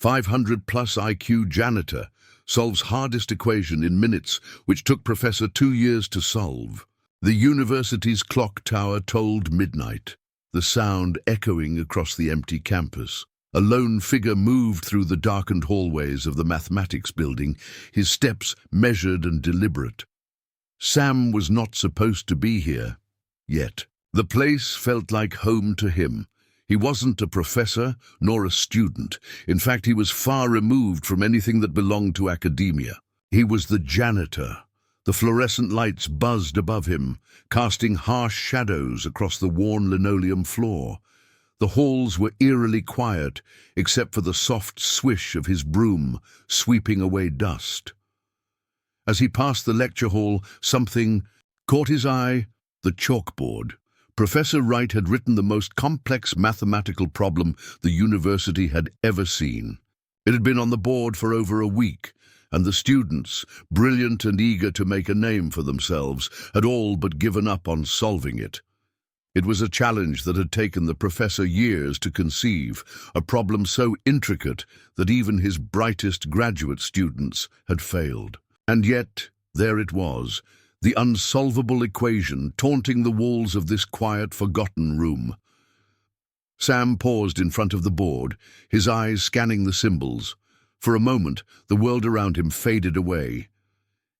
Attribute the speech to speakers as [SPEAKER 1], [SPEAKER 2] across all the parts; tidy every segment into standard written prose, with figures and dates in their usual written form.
[SPEAKER 1] 500 plus IQ janitor solves hardest equation in minutes, which took Professor 2 years to solve. The university's clock tower tolled midnight, the sound echoing across the empty campus. A lone figure moved through the darkened hallways of the mathematics building, his steps measured and deliberate. Sam was not supposed to be here, yet. The place felt like home to him. He wasn't a professor nor a student. In fact, he was far removed from anything that belonged to academia. He was the janitor. The fluorescent lights buzzed above him, casting harsh shadows across the worn linoleum floor. The halls were eerily quiet, except for the soft swish of his broom sweeping away dust. As he passed the lecture hall, something caught his eye: the chalkboard. Professor Wright had written the most complex mathematical problem the university had ever seen. It had been on the board for over a week, and the students, brilliant and eager to make a name for themselves, had all but given up on solving it. It was a challenge that had taken the professor years to conceive, a problem so intricate that even his brightest graduate students had failed. And yet, there it was, the unsolvable equation taunting the walls of this quiet, forgotten room. Sam paused in front of the board, his eyes scanning the symbols. For a moment, the world around him faded away.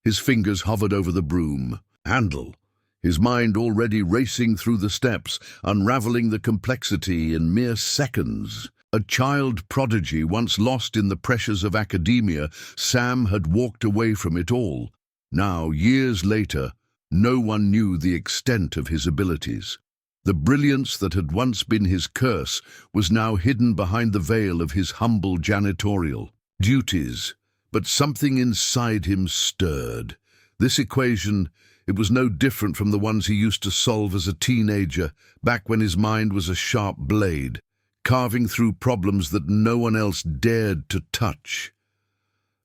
[SPEAKER 1] His fingers hovered over the broom handle, his mind already racing through the steps, unraveling the complexity in mere seconds. A child prodigy once lost in the pressures of academia, Sam had walked away from it all. Now, years later, no one knew the extent of his abilities. The brilliance that had once been his curse was now hidden behind the veil of his humble janitorial duties. But something inside him stirred. This equation, it was no different from the ones he used to solve as a teenager, back when his mind was a sharp blade, carving through problems that no one else dared to touch.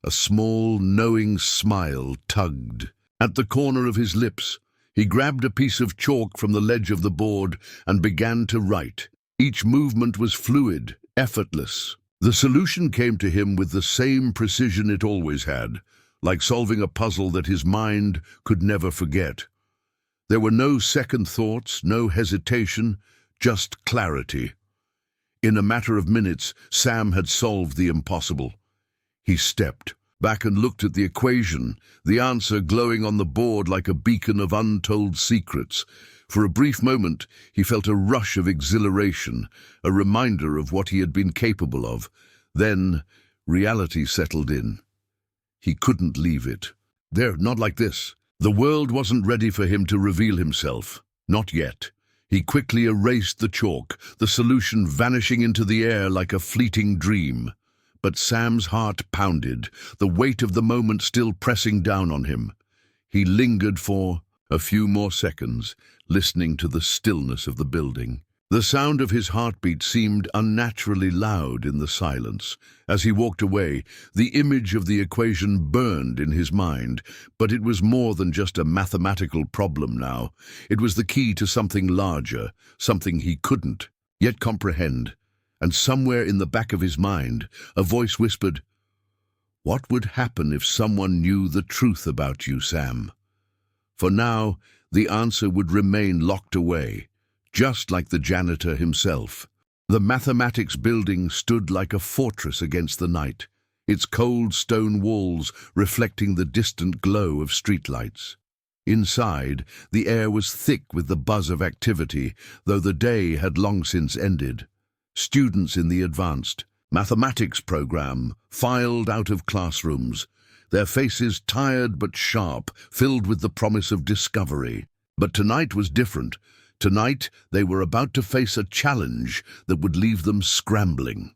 [SPEAKER 1] A small, knowing smile tugged at the corner of his lips. He grabbed a piece of chalk from the ledge of the board and began to write. Each movement was fluid, effortless. The solution came to him with the same precision it always had, like solving a puzzle that his mind could never forget. There were no second thoughts, no hesitation, just clarity. In a matter of minutes, Sam had solved the impossible. He stepped back and looked at the equation, the answer glowing on the board like a beacon of untold secrets. For a brief moment, he felt a rush of exhilaration, a reminder of what he had been capable of. Then, reality settled in. He couldn't leave it. Not like this. The world wasn't ready for him to reveal himself. Not yet. He quickly erased the chalk, the solution vanishing into the air like a fleeting dream. But Sam's heart pounded, the weight of the moment still pressing down on him. He lingered for a few more seconds, listening to the stillness of the building. The sound of his heartbeat seemed unnaturally loud in the silence. As he walked away, the image of the equation burned in his mind, but it was more than just a mathematical problem now. It was the key to something larger, something he couldn't yet comprehend. And somewhere in the back of his mind, a voice whispered, "What would happen if someone knew the truth about you, Sam?" For now, the answer would remain locked away, just like the janitor himself. The mathematics building stood like a fortress against the night, its cold stone walls reflecting the distant glow of streetlights. Inside, the air was thick with the buzz of activity, though the day had long since ended. Students in the advanced mathematics program filed out of classrooms, their faces tired but sharp, filled with the promise of discovery. But tonight was different. Tonight, they were about to face a challenge that would leave them scrambling.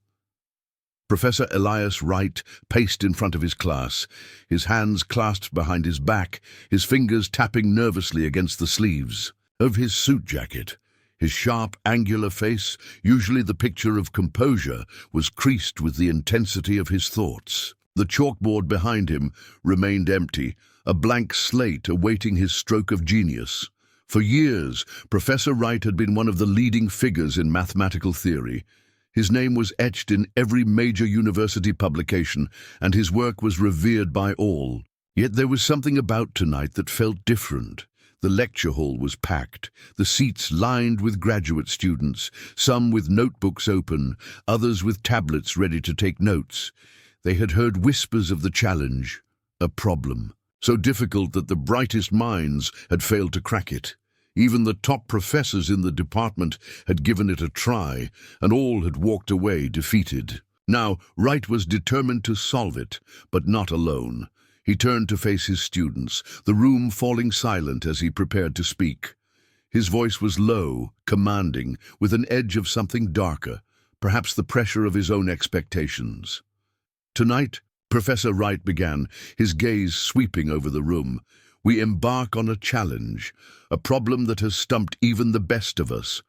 [SPEAKER 1] Professor Elias Wright paced in front of his class, his hands clasped behind his back, his fingers tapping nervously against the sleeves of his suit jacket. His sharp, angular face, usually the picture of composure, was creased with the intensity of his thoughts. The chalkboard behind him remained empty, a blank slate awaiting his stroke of genius. For years, Professor Wright had been one of the leading figures in mathematical theory. His name was etched in every major university publication, and his work was revered by all. Yet there was something about tonight that felt different. The lecture hall was packed, the seats lined with graduate students, some with notebooks open, others with tablets ready to take notes. They had heard whispers of the challenge, a problem, so difficult that the brightest minds had failed to crack it. Even the top professors in the department had given it a try, and all had walked away defeated. Now, Wright was determined to solve it, but not alone. He turned to face his students, the room falling silent as he prepared to speak. His voice was low, commanding, with an edge of something darker, perhaps the pressure of his own expectations. Tonight, Professor Wright began, his gaze sweeping over the room. We embark on a challenge, a problem that has stumped even the best of us.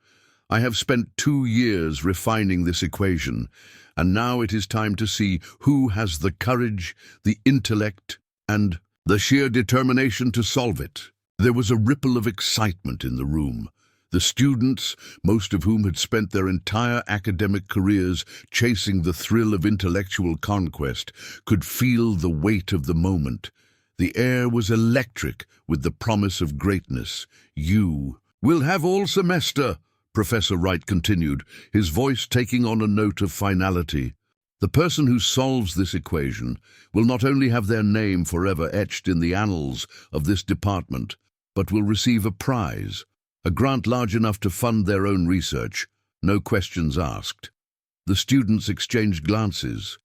[SPEAKER 1] I have spent 2 years refining this equation, and now it is time to see who has the courage, the intellect, and the sheer determination to solve it. There was a ripple of excitement in the room. The students, most of whom had spent their entire academic careers chasing the thrill of intellectual conquest, could feel the weight of the moment. The air was electric with the promise of greatness. "You will have all semester," Professor Wright continued, his voice taking on a note of finality. "The person who solves this equation will not only have their name forever etched in the annals of this department, but will receive a prize, a grant large enough to fund their own research, no questions asked." The students exchanged glances.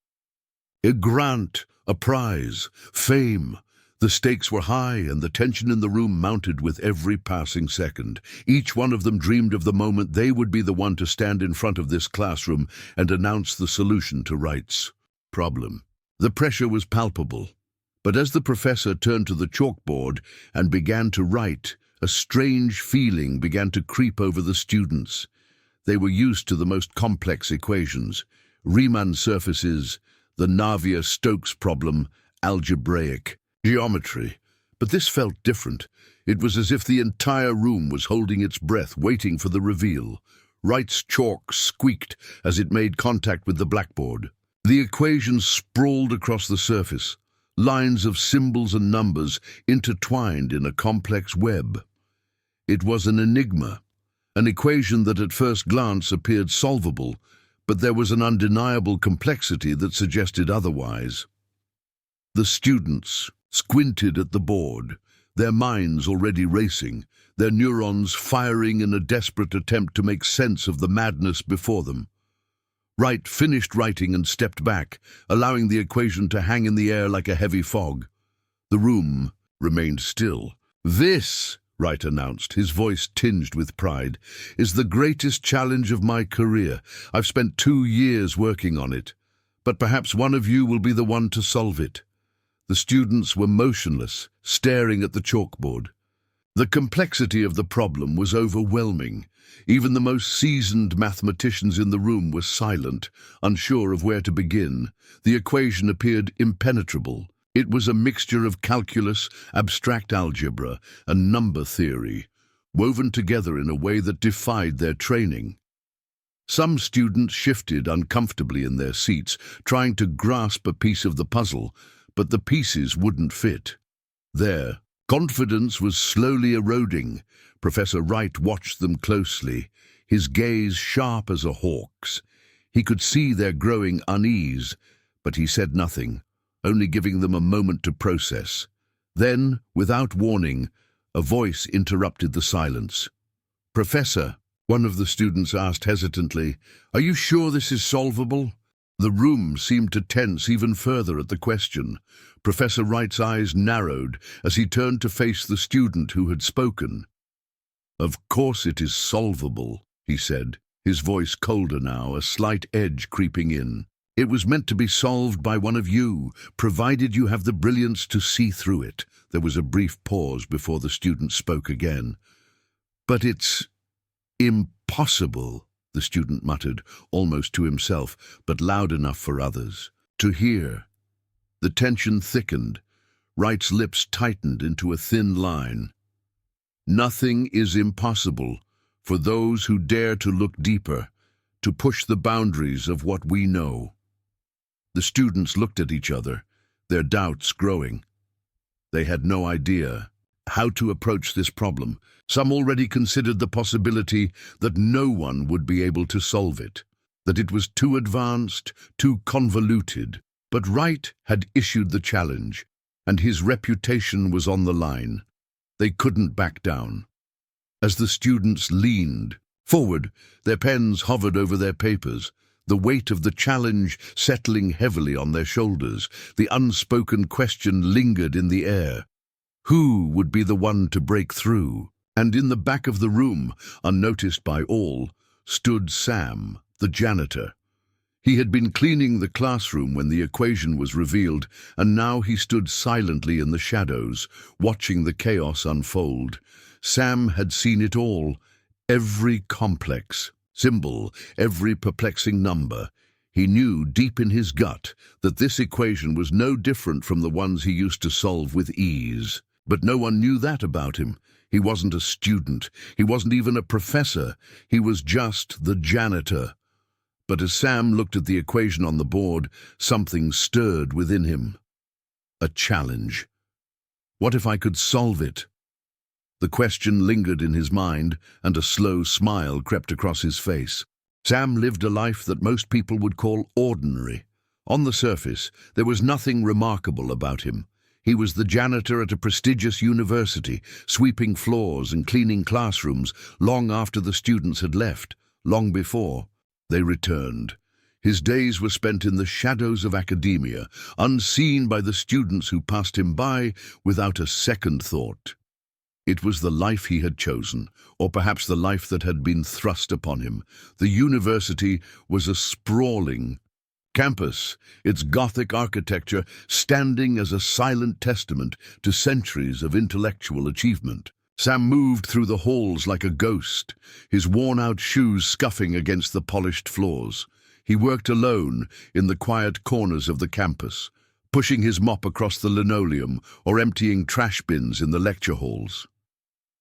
[SPEAKER 1] A grant, a prize, fame. The stakes were high, and the tension in the room mounted with every passing second. Each one of them dreamed of the moment they would be the one to stand in front of this classroom and announce the solution to Wright's problem. The pressure was palpable, but as the professor turned to the chalkboard and began to write, a strange feeling began to creep over the students. They were used to the most complex equations, Riemann surfaces, the Navier-Stokes problem, algebraic geometry. But this felt different. It was as if the entire room was holding its breath, waiting for the reveal. Wright's chalk squeaked as it made contact with the blackboard. The equations sprawled across the surface, lines of symbols and numbers intertwined in a complex web. It was an enigma, an equation that at first glance appeared solvable, but there was an undeniable complexity that suggested otherwise. The students squinted at the board, their minds already racing, their neurons firing in a desperate attempt to make sense of the madness before them. Wright finished writing and stepped back, allowing the equation to hang in the air like a heavy fog. The room remained still. "This," Wright announced, his voice tinged with pride, "is the greatest challenge of my career. I've spent 2 years working on it, but perhaps one of you will be the one to solve it." The students were motionless, staring at the chalkboard. The complexity of the problem was overwhelming. Even the most seasoned mathematicians in the room were silent, unsure of where to begin. The equation appeared impenetrable. It was a mixture of calculus, abstract algebra, and number theory, woven together in a way that defied their training. Some students shifted uncomfortably in their seats, trying to grasp a piece of the puzzle, but the pieces wouldn't fit. Their confidence was slowly eroding. Professor Wright watched them closely, his gaze sharp as a hawk's. He could see their growing unease, but he said nothing, only giving them a moment to process. Then, without warning, a voice interrupted the silence. "Professor," one of the students asked hesitantly, "are you sure this is solvable?" The room seemed to tense even further at the question. Professor Wright's eyes narrowed as he turned to face the student who had spoken. "Of course it is solvable," he said, his voice colder now, a slight edge creeping in. "It was meant to be solved by one of you, provided you have the brilliance to see through it." There was a brief pause before the student spoke again. "But it's impossible," the student muttered, almost to himself, but loud enough for others to hear. The tension thickened. Wright's lips tightened into a thin line. "Nothing is impossible for those who dare to look deeper, to push the boundaries of what we know. The students looked at each other, their doubts growing. They had no idea how to approach this problem. Some already considered the possibility that no one would be able to solve it, that it was too advanced, too convoluted. But Wright had issued the challenge, and his reputation was on the line. They couldn't back down. As the students leaned forward, their pens hovered over their papers, the weight of the challenge settling heavily on their shoulders. The unspoken question lingered in the air. Who would be the one to break through? And in the back of the room, unnoticed by all, stood Sam, the janitor. He had been cleaning the classroom when the equation was revealed, and now he stood silently in the shadows, watching the chaos unfold. Sam had seen it all, every complex symbol, every perplexing number. He knew deep in his gut that this equation was no different from the ones he used to solve with ease. But no one knew that about him. He wasn't a student. He wasn't even a professor. He was just the janitor. But as Sam looked at the equation on the board, something stirred within him. A challenge. What if I could solve it? The question lingered in his mind, and a slow smile crept across his face. Sam lived a life that most people would call ordinary. On the surface, there was nothing remarkable about him. He was the janitor at a prestigious university, sweeping floors and cleaning classrooms long after the students had left, long before they returned. His days were spent in the shadows of academia, unseen by the students who passed him by without a second thought. It was the life he had chosen, or perhaps the life that had been thrust upon him. The university was a sprawling campus, its Gothic architecture standing as a silent testament to centuries of intellectual achievement. Sam moved through the halls like a ghost, his worn-out shoes scuffing against the polished floors. He worked alone in the quiet corners of the campus, pushing his mop across the linoleum or emptying trash bins in the lecture halls.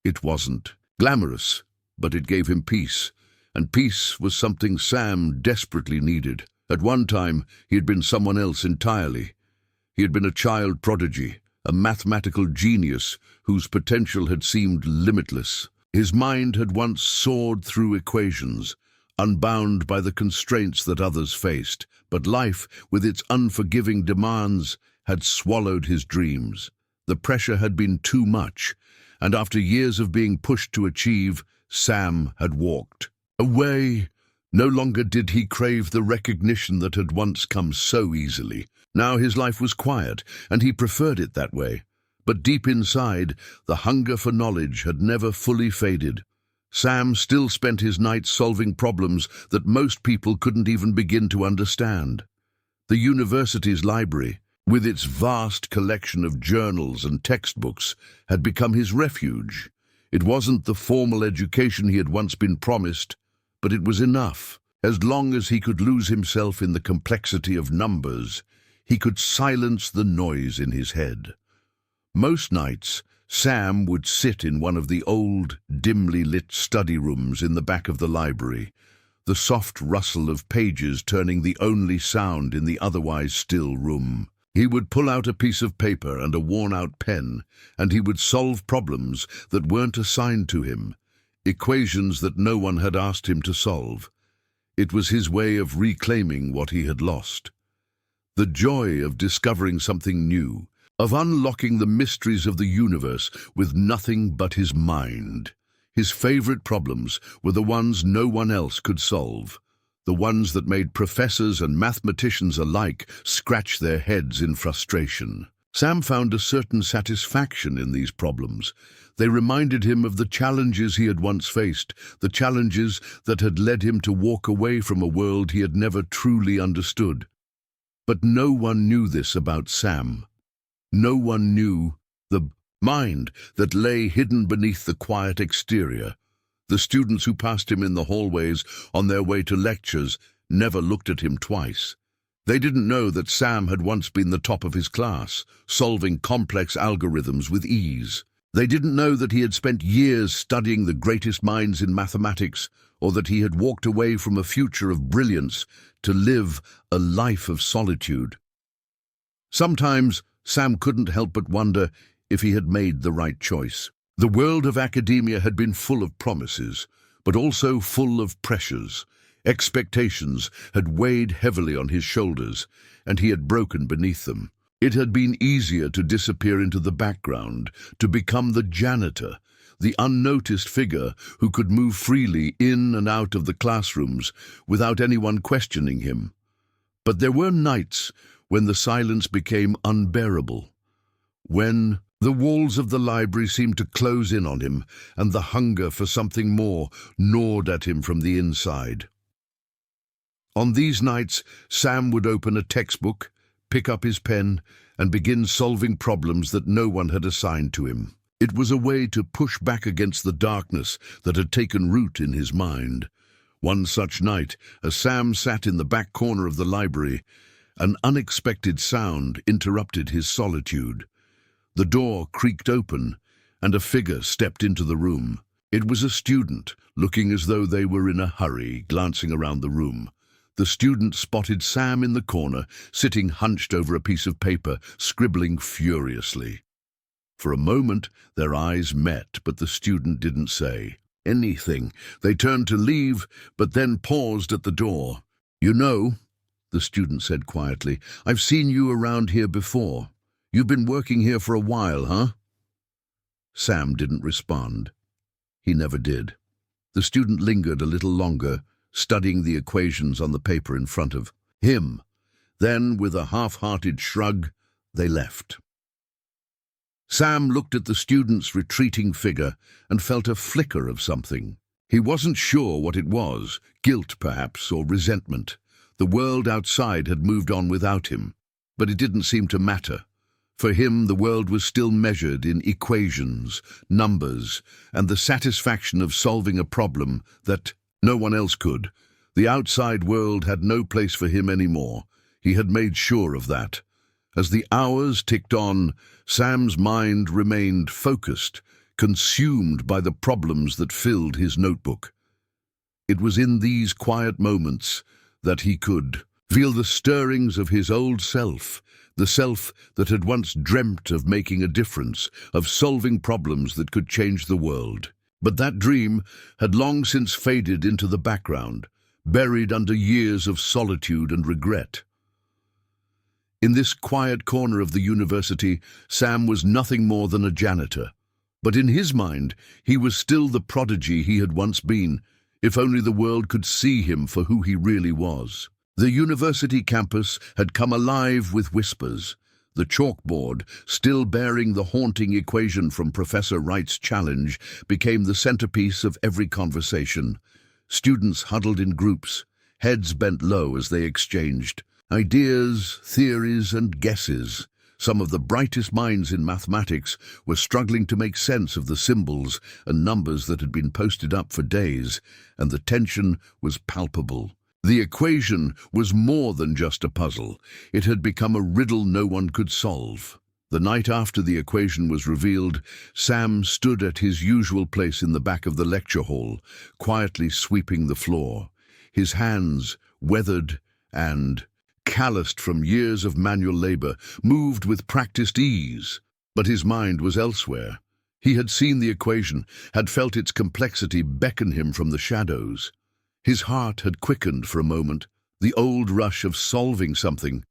[SPEAKER 1] It wasn't glamorous, but it gave him peace, and peace was something Sam desperately needed. At one time, he had been someone else entirely. He had been a child prodigy, a mathematical genius whose potential had seemed limitless. His mind had once soared through equations, unbound by the constraints that others faced, but life, with its unforgiving demands, had swallowed his dreams. The pressure had been too much, and after years of being pushed to achieve, Sam had walked away. No longer did he crave the recognition that had once come so easily. Now his life was quiet, and he preferred it that way. But deep inside, the hunger for knowledge had never fully faded. Sam still spent his nights solving problems that most people couldn't even begin to understand. The university's library, with its vast collection of journals and textbooks, had become his refuge. It wasn't the formal education he had once been promised, but it was enough. As long as he could lose himself in the complexity of numbers, he could silence the noise in his head. Most nights, Sam would sit in one of the old, dimly lit study rooms in the back of the library, the soft rustle of pages turning the only sound in the otherwise still room. He would pull out a piece of paper and a worn-out pen, and he would solve problems that weren't assigned to him, equations that no one had asked him to solve. It was his way of reclaiming what he had lost. The joy of discovering something new, of unlocking the mysteries of the universe with nothing but his mind. His favorite problems were the ones no one else could solve, the ones that made professors and mathematicians alike scratch their heads in frustration. Sam found a certain satisfaction in these problems. They reminded him of the challenges he had once faced, the challenges that had led him to walk away from a world he had never truly understood. But no one knew this about Sam. No one knew the mind that lay hidden beneath the quiet exterior. The students who passed him in the hallways on their way to lectures never looked at him twice. They didn't know that Sam had once been the top of his class, solving complex algorithms with ease. They didn't know that he had spent years studying the greatest minds in mathematics, or that he had walked away from a future of brilliance to live a life of solitude. Sometimes Sam couldn't help but wonder if he had made the right choice. The world of academia had been full of promises, but also full of pressures. Expectations had weighed heavily on his shoulders, and he had broken beneath them. It had been easier to disappear into the background, to become the janitor, the unnoticed figure who could move freely in and out of the classrooms without anyone questioning him. But there were nights when the silence became unbearable, when the walls of the library seemed to close in on him and the hunger for something more gnawed at him from the inside. On these nights, Sam would open a textbook, pick up his pen, and begin solving problems that no one had assigned to him. It was a way to push back against the darkness that had taken root in his mind. One such night, as Sam sat in the back corner of the library, an unexpected sound interrupted his solitude. The door creaked open, and a figure stepped into the room. It was a student, looking as though they were in a hurry, glancing around the room. The student spotted Sam in the corner, sitting hunched over a piece of paper, scribbling furiously. For a moment, their eyes met, but the student didn't say anything. They turned to leave, but then paused at the door. "You know," the student said quietly, "I've seen you around here before. You've been working here for a while, huh?" Sam didn't respond. He never did. The student lingered a little longer, studying the equations on the paper in front of him. Then, with a half-hearted shrug, they left. Sam looked at the student's retreating figure and felt a flicker of something. He wasn't sure what it was, guilt perhaps, or resentment. The world outside had moved on without him, but it didn't seem to matter. For him, the world was still measured in equations, numbers, and the satisfaction of solving a problem that no one else could. The outside world had no place for him anymore. He had made sure of that. As the hours ticked on, Sam's mind remained focused, consumed by the problems that filled his notebook. It was in these quiet moments that he could feel the stirrings of his old self, the self that had once dreamt of making a difference, of solving problems that could change the world. But that dream had long since faded into the background, buried under years of solitude and regret. In this quiet corner of the university, Sam was nothing more than a janitor. But in his mind, he was still the prodigy he had once been, if only the world could see him for who he really was. The university campus had come alive with whispers. The chalkboard, still bearing the haunting equation from Professor Wright's challenge, became the centerpiece of every conversation. Students huddled in groups, heads bent low as they exchanged ideas, theories, and guesses. Some of the brightest minds in mathematics were struggling to make sense of the symbols and numbers that had been posted up for days, and the tension was palpable. The equation was more than just a puzzle. It had become a riddle no one could solve. The night after the equation was revealed, Sam stood at his usual place in the back of the lecture hall, quietly sweeping the floor. His hands, weathered and calloused from years of manual labor, moved with practiced ease. But his mind was elsewhere. He had seen the equation, had felt its complexity beckon him from the shadows. His heart had quickened for a moment, the old rush of solving something,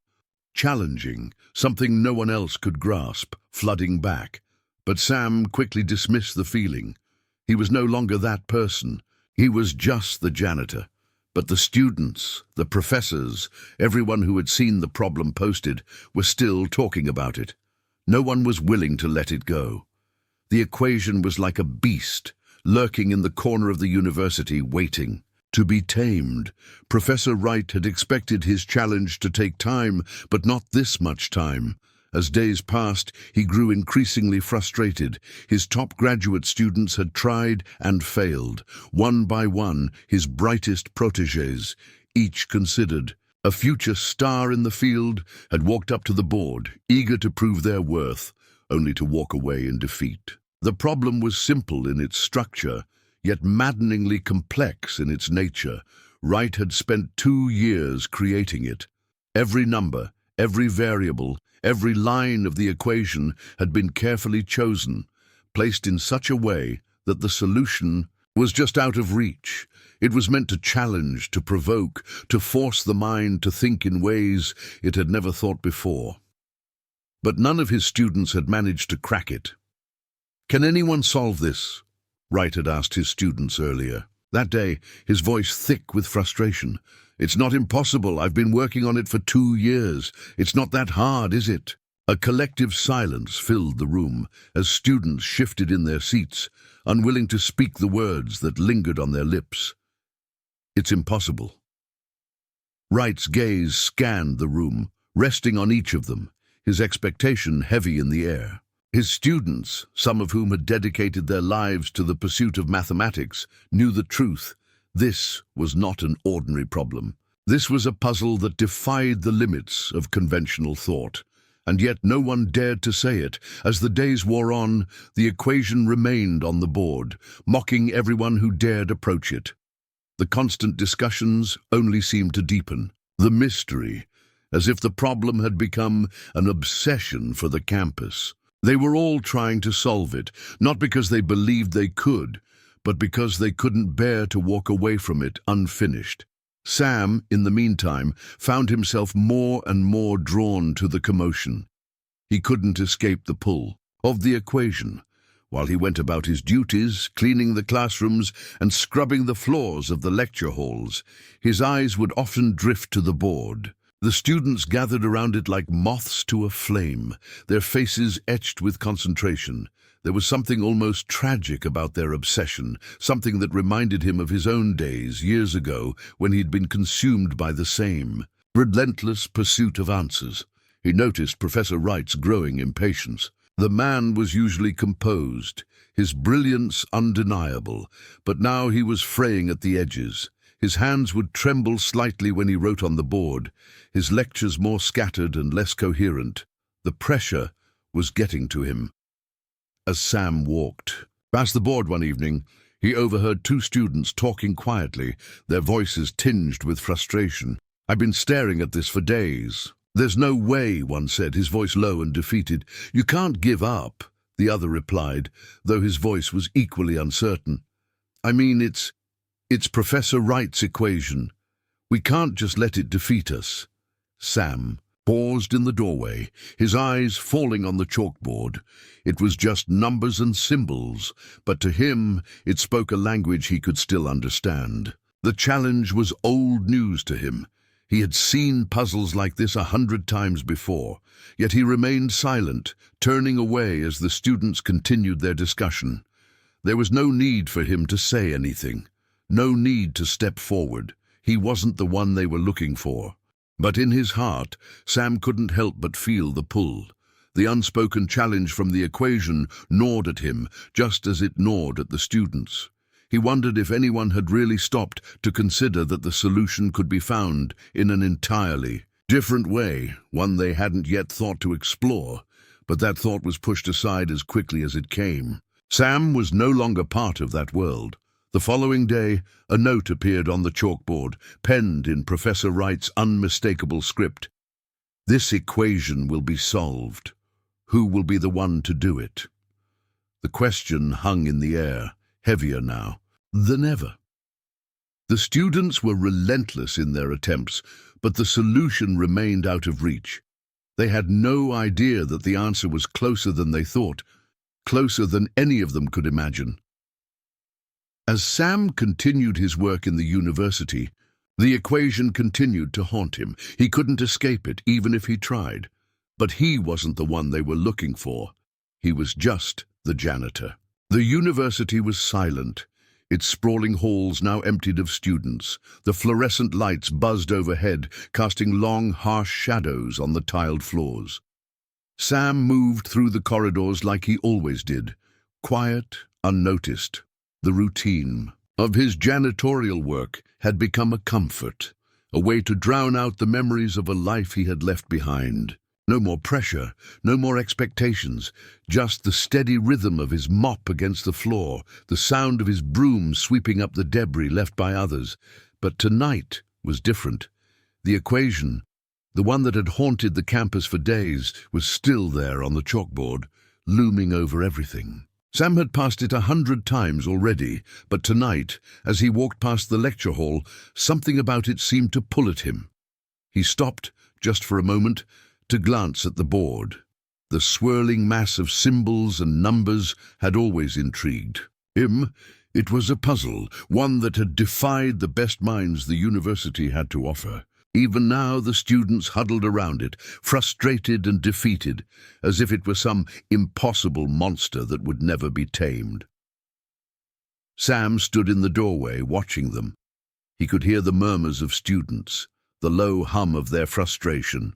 [SPEAKER 1] challenging, something no one else could grasp, flooding back. But Sam quickly dismissed the feeling. He was no longer that person. He was just the janitor. But the students, the professors, everyone who had seen the problem posted, were still talking about it. No one was willing to let it go. The equation was like a beast, lurking in the corner of the university, waiting to be tamed. Professor Wright had expected his challenge to take time, but not this much time. As days passed, he grew increasingly frustrated. His top graduate students had tried and failed. One by one, his brightest protégés, each considered a future star in the field, had walked up to the board, eager to prove their worth, only to walk away in defeat. The problem was simple in its structure. yet maddeningly complex in its nature. Wright had spent 2 years creating it. Every number, every variable, every line of the equation had been carefully chosen, placed in such a way that the solution was just out of reach. It was meant to challenge, to provoke, to force the mind to think in ways it had never thought before. But none of his students had managed to crack it. "Can anyone solve this?" Wright had asked his students earlier. That day, his voice thick with frustration. "It's not impossible. I've been working on it for 2 years. It's not that hard, is it?" A collective silence filled the room as students shifted in their seats, unwilling to speak the words that lingered on their lips. "It's impossible." Wright's gaze scanned the room, resting on each of them, his expectation heavy in the air. His students, some of whom had dedicated their lives to the pursuit of mathematics, knew the truth. This was not an ordinary problem. This was a puzzle that defied the limits of conventional thought. And yet no one dared to say it. As the days wore on, the equation remained on the board, mocking everyone who dared approach it. The constant discussions only seemed to deepen. The mystery, as if the problem had become an obsession for the campus. They were all trying to solve it, not because they believed they could, but because they couldn't bear to walk away from it unfinished. Sam, in the meantime, found himself more and more drawn to the commotion. He couldn't escape the pull of the equation. While he went about his duties, cleaning the classrooms and scrubbing the floors of the lecture halls, his eyes would often drift to the board. The students gathered around it like moths to a flame, their faces etched with concentration. There was something almost tragic about their obsession, something that reminded him of his own days, years ago, when he'd been consumed by the same relentless pursuit of answers. He noticed Professor Wright's growing impatience. The man was usually composed, his brilliance undeniable, but now he was fraying at the edges. His hands would tremble slightly when he wrote on the board, his lectures more scattered and less coherent. The pressure was getting to him. As Sam walked past the board one evening, he overheard two students talking quietly, their voices tinged with frustration. "I've been staring at this for days." "There's no way," one said, his voice low and defeated. "You can't give up," the other replied, though his voice was equally uncertain. "I mean, it's Professor Wright's equation. We can't just let it defeat us." Sam paused in the doorway, his eyes falling on the chalkboard. It was just numbers and symbols, but to him it spoke a language he could still understand. The challenge was old news to him. He had seen puzzles like this 100 times before, yet he remained silent, turning away as the students continued their discussion. There was no need for him to say anything, no need to step forward. He wasn't the one they were looking for. But in his heart, Sam couldn't help but feel the pull. The unspoken challenge from the equation gnawed at him, just as it gnawed at the students. He wondered if anyone had really stopped to consider that the solution could be found in an entirely different way, one they hadn't yet thought to explore. But that thought was pushed aside as quickly as it came. Sam was no longer part of that world. The following day, a note appeared on the chalkboard, penned in Professor Wright's unmistakable script. "This equation will be solved. Who will be the one to do it?" The question hung in the air, heavier now than ever. The students were relentless in their attempts, but the solution remained out of reach. They had no idea that the answer was closer than they thought, closer than any of them could imagine. As Sam continued his work in the university, the equation continued to haunt him. He couldn't escape it, even if he tried. But he wasn't the one they were looking for. He was just the janitor. The university was silent, its sprawling halls now emptied of students. The fluorescent lights buzzed overhead, casting long, harsh shadows on the tiled floors. Sam moved through the corridors like he always did, quiet, unnoticed. The routine of his janitorial work had become a comfort, a way to drown out the memories of a life he had left behind. No more pressure, no more expectations, just the steady rhythm of his mop against the floor, the sound of his broom sweeping up the debris left by others. But tonight was different. The equation, the one that had haunted the campus for days, was still there on the chalkboard, looming over everything. Sam had passed it 100 times already, but tonight, as he walked past the lecture hall, something about it seemed to pull at him. He stopped, just for a moment, to glance at the board. The swirling mass of symbols and numbers had always intrigued him. It was a puzzle, one that had defied the best minds the university had to offer. Even now the students huddled around it, frustrated and defeated, as if it were some impossible monster that would never be tamed. Sam stood in the doorway, watching them. He could hear the murmurs of students, the low hum of their frustration.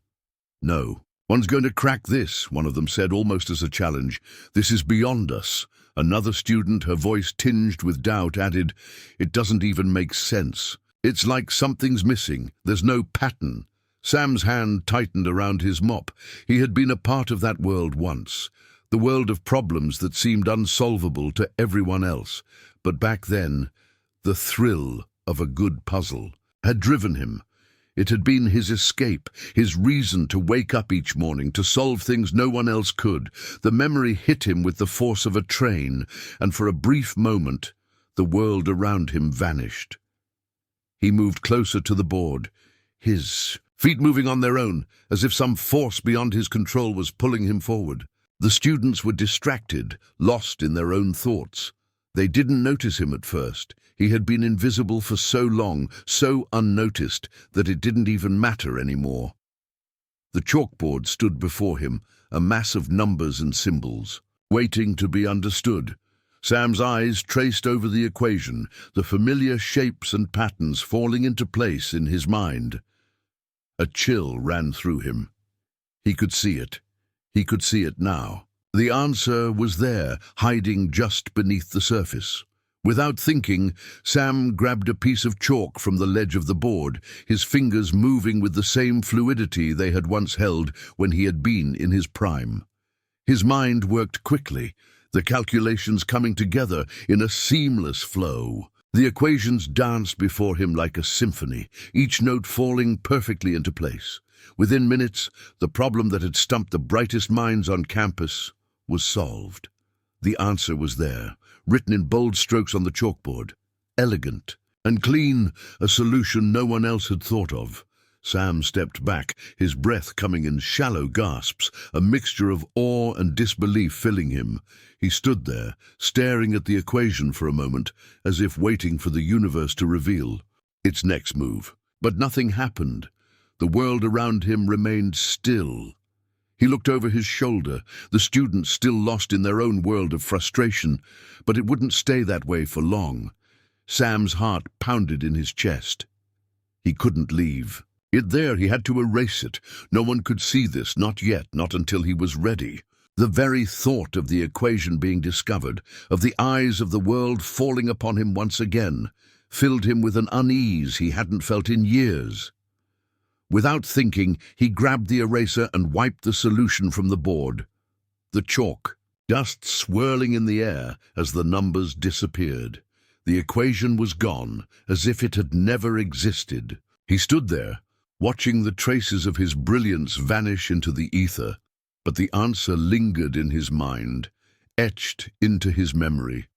[SPEAKER 1] "No, one's going to crack this," one of them said, almost as a challenge. "This is beyond us." Another student, her voice tinged with doubt, added, "It doesn't even make sense. It's like something's missing. There's no pattern." Sam's hand tightened around his mop. He had been a part of that world once, the world of problems that seemed unsolvable to everyone else. But back then, the thrill of a good puzzle had driven him. It had been his escape, his reason to wake up each morning, to solve things no one else could. The memory hit him with the force of a train, and for a brief moment, the world around him vanished. He moved closer to the board, his feet moving on their own, as if some force beyond his control was pulling him forward. The students were distracted, lost in their own thoughts. They didn't notice him at first. He had been invisible for so long, so unnoticed, that it didn't even matter anymore. The chalkboard stood before him, a mass of numbers and symbols, waiting to be understood. Sam's eyes traced over the equation, the familiar shapes and patterns falling into place in his mind. A chill ran through him. He could see it. He could see it now. The answer was there, hiding just beneath the surface. Without thinking, Sam grabbed a piece of chalk from the ledge of the board, his fingers moving with the same fluidity they had once held when he had been in his prime. His mind worked quickly, the calculations coming together in a seamless flow. The equations danced before him like a symphony, each note falling perfectly into place. Within minutes, the problem that had stumped the brightest minds on campus was solved. The answer was there, written in bold strokes on the chalkboard. Elegant and clean, a solution no one else had thought of. Sam stepped back, his breath coming in shallow gasps, a mixture of awe and disbelief filling him. He stood there, staring at the equation for a moment, as if waiting for the universe to reveal its next move. But nothing happened. The world around him remained still. He looked over his shoulder, the students still lost in their own world of frustration, but it wouldn't stay that way for long. Sam's heart pounded in his chest. He couldn't leave. He had to erase it. No one could see this, not yet, not until he was ready. The very thought of the equation being discovered, of the eyes of the world falling upon him once again, filled him with an unease he hadn't felt in years. Without thinking, he grabbed the eraser and wiped the solution from the board. The chalk, dust swirling in the air as the numbers disappeared. The equation was gone, as if it had never existed. He stood there, watching the traces of his brilliance vanish into the ether, but the answer lingered in his mind, etched into his memory.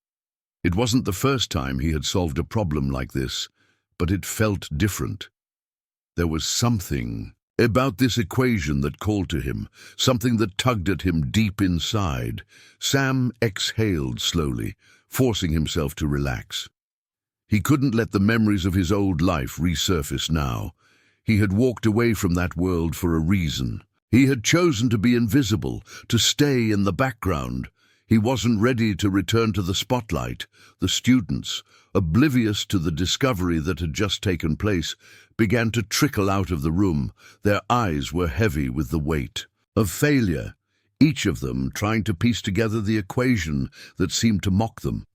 [SPEAKER 1] It wasn't the first time he had solved a problem like this, but it felt different. There was something about this equation that called to him, something that tugged at him deep inside. Sam exhaled slowly, forcing himself to relax. He couldn't let the memories of his old life resurface now. He had walked away from that world for a reason. He had chosen to be invisible, to stay in the background. He wasn't ready to return to the spotlight. The students, oblivious to the discovery that had just taken place, began to trickle out of the room. Their eyes were heavy with the weight of failure, each of them trying to piece together the equation that seemed to mock them.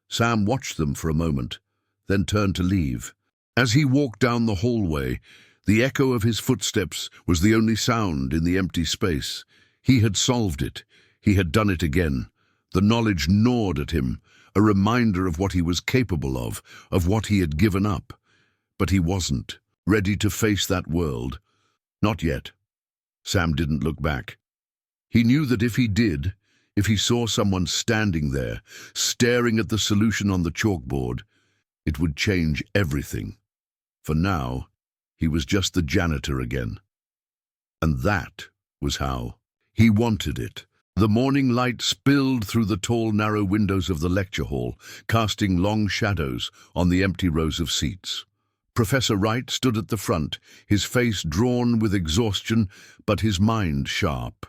[SPEAKER 1] Sam watched them for a moment, then turned to leave. As he walked down the hallway, The echo of his footsteps was the only sound in the empty space. He had solved it. He had done it again. The knowledge gnawed at him, a reminder of what he was capable of what he had given up. But he wasn't ready to face that world. Not yet. Sam didn't look back. He knew that if he did, if he saw someone standing there, staring at the solution on the chalkboard, it would change everything. For now, he was just the janitor again. And that was how he wanted it. The morning light spilled through the tall, narrow windows of the lecture hall, casting long shadows on the empty rows of seats. Professor Wright stood at the front, his face drawn with exhaustion, but his mind sharp.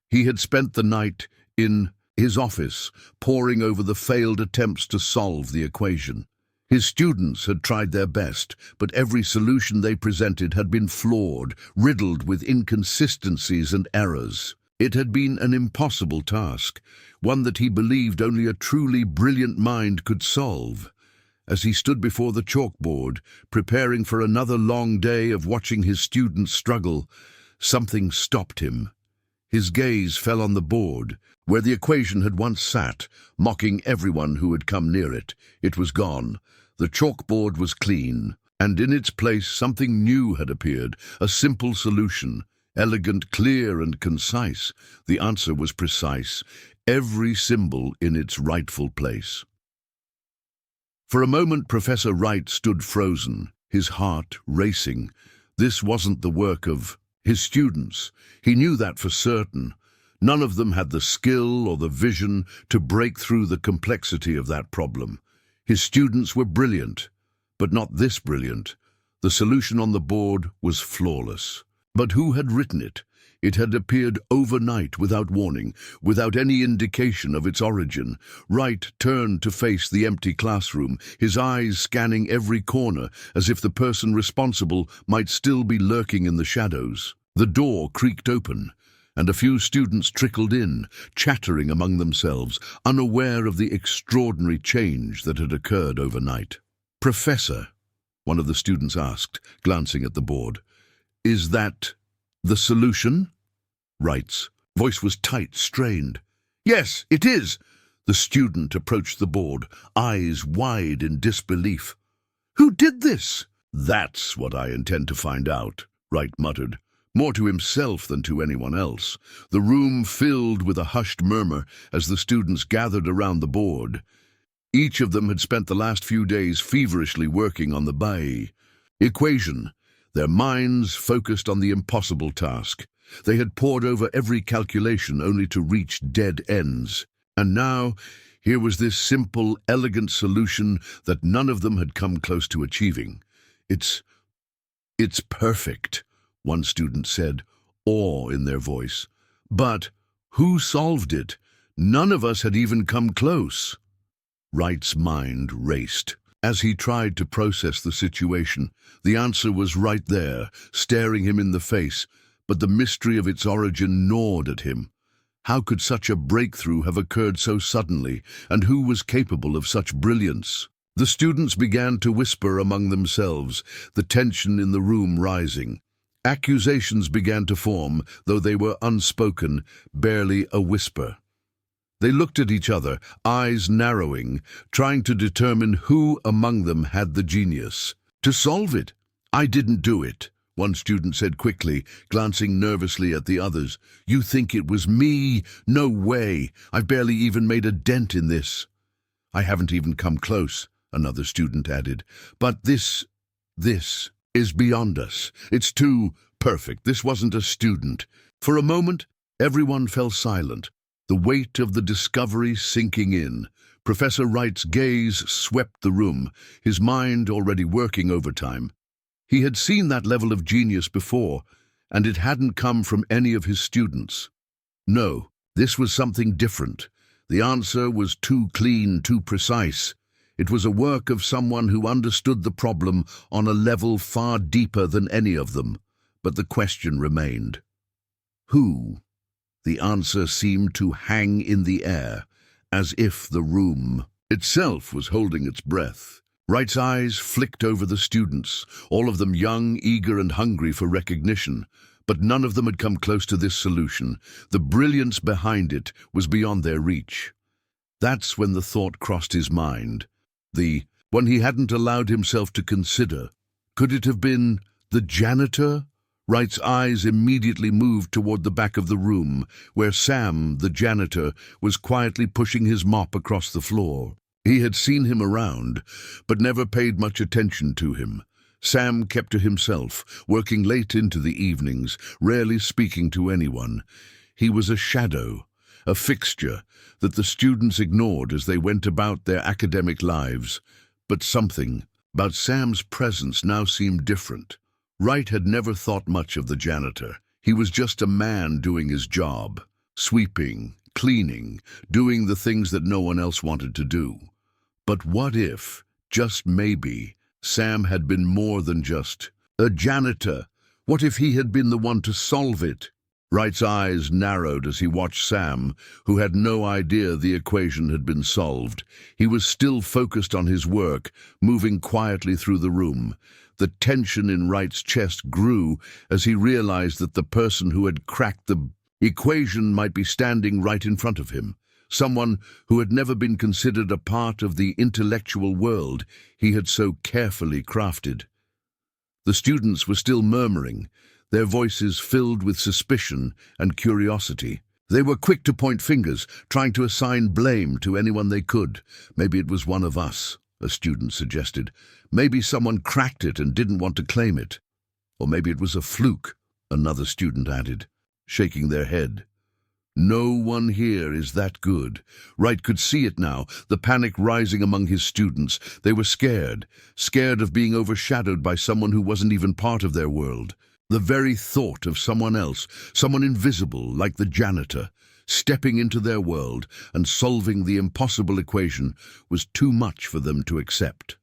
[SPEAKER 1] He had spent the night in his office, poring over the failed attempts to solve the equation. His students had tried their best, but every solution they presented had been flawed, riddled with inconsistencies and errors. It had been an impossible task, one that he believed only a truly brilliant mind could solve. As he stood before the chalkboard, preparing for another long day of watching his students struggle, something stopped him. His gaze fell on the board, where the equation had once sat, mocking everyone who had come near it. It was gone. The chalkboard was clean, and in its place something new had appeared, a simple solution. Elegant, clear, and concise. The answer was precise, every symbol in its rightful place. For a moment, Professor Wright stood frozen, his heart racing. This wasn't the work of his students. He knew that for certain. None of them had the skill or the vision to break through the complexity of that problem. His students were brilliant, but not this brilliant. The solution on the board was flawless. But who had written it? It had appeared overnight without warning, without any indication of its origin. Wright turned to face the empty classroom, his eyes scanning every corner, as if the person responsible might still be lurking in the shadows. The door creaked open, and a few students trickled in, chattering among themselves, unaware of the extraordinary change that had occurred overnight. "Professor," one of the students asked, glancing at the board, "is that the solution?" Wright's voice was tight, strained. "Yes, it is." The student approached the board, eyes wide in disbelief. "Who did this?" "That's what I intend to find out," Wright muttered, more to himself than to anyone else. The room filled with a hushed murmur as the students gathered around the board. Each of them had spent the last few days feverishly working on the equation, their minds focused on the impossible task. They had pored over every calculation only to reach dead ends. And now, here was this simple, elegant solution that none of them had come close to achieving. It's perfect," one student said, awe in their voice. "But who solved it? None of us had even come close." Wright's mind raced. As he tried to process the situation, the answer was right there, staring him in the face, but the mystery of its origin gnawed at him. How could such a breakthrough have occurred so suddenly, and who was capable of such brilliance? The students began to whisper among themselves, the tension in the room rising. Accusations began to form, though they were unspoken, barely a whisper. They looked at each other, eyes narrowing, trying to determine who among them had the genius. "To solve it, I didn't do it," one student said quickly, glancing nervously at the others. "You think it was me? No way. I've barely even made a dent in this." "I haven't even come close," another student added. "But this is beyond us. It's too perfect. This wasn't a student." For a moment, everyone fell silent, the weight of the discovery sinking in. Professor Wright's gaze swept the room, his mind already working overtime. He had seen that level of genius before, and it hadn't come from any of his students. No, this was something different. The answer was too clean, too precise. It was a work of someone who understood the problem on a level far deeper than any of them. But the question remained. Who? The answer seemed to hang in the air, as if the room itself was holding its breath. Wright's eyes flicked over the students, all of them young, eager, and hungry for recognition. But none of them had come close to this solution. The brilliance behind it was beyond their reach. That's when the thought crossed his mind. The one he hadn't allowed himself to consider. Could it have been the janitor? Wright's eyes immediately moved toward the back of the room, where Sam, the janitor, was quietly pushing his mop across the floor. He had seen him around, but never paid much attention to him. Sam kept to himself, working late into the evenings, rarely speaking to anyone. He was a shadow, a fixture that the students ignored as they went about their academic lives. But something about Sam's presence now seemed different. Wright had never thought much of the janitor. He was just a man doing his job, sweeping, cleaning, doing the things that no one else wanted to do. But what if, just maybe, Sam had been more than just a janitor? What if he had been the one to solve it? Wright's eyes narrowed as he watched Sam, who had no idea the equation had been solved. He was still focused on his work, moving quietly through the room. The tension in Wright's chest grew as he realized that the person who had cracked the equation might be standing right in front of him. Someone who had never been considered a part of the intellectual world he had so carefully crafted. The students were still murmuring, their voices filled with suspicion and curiosity. They were quick to point fingers, trying to assign blame to anyone they could. Maybe it was one of us, a student suggested. Maybe someone cracked it and didn't want to claim it. Or maybe it was a fluke, another student added, shaking their head. No one here is that good. Wright could see it now, the panic rising among his students. They were scared of being overshadowed by someone who wasn't even part of their world. The very thought of someone else, someone invisible like the janitor, stepping into their world and solving the impossible equation was too much for them to accept.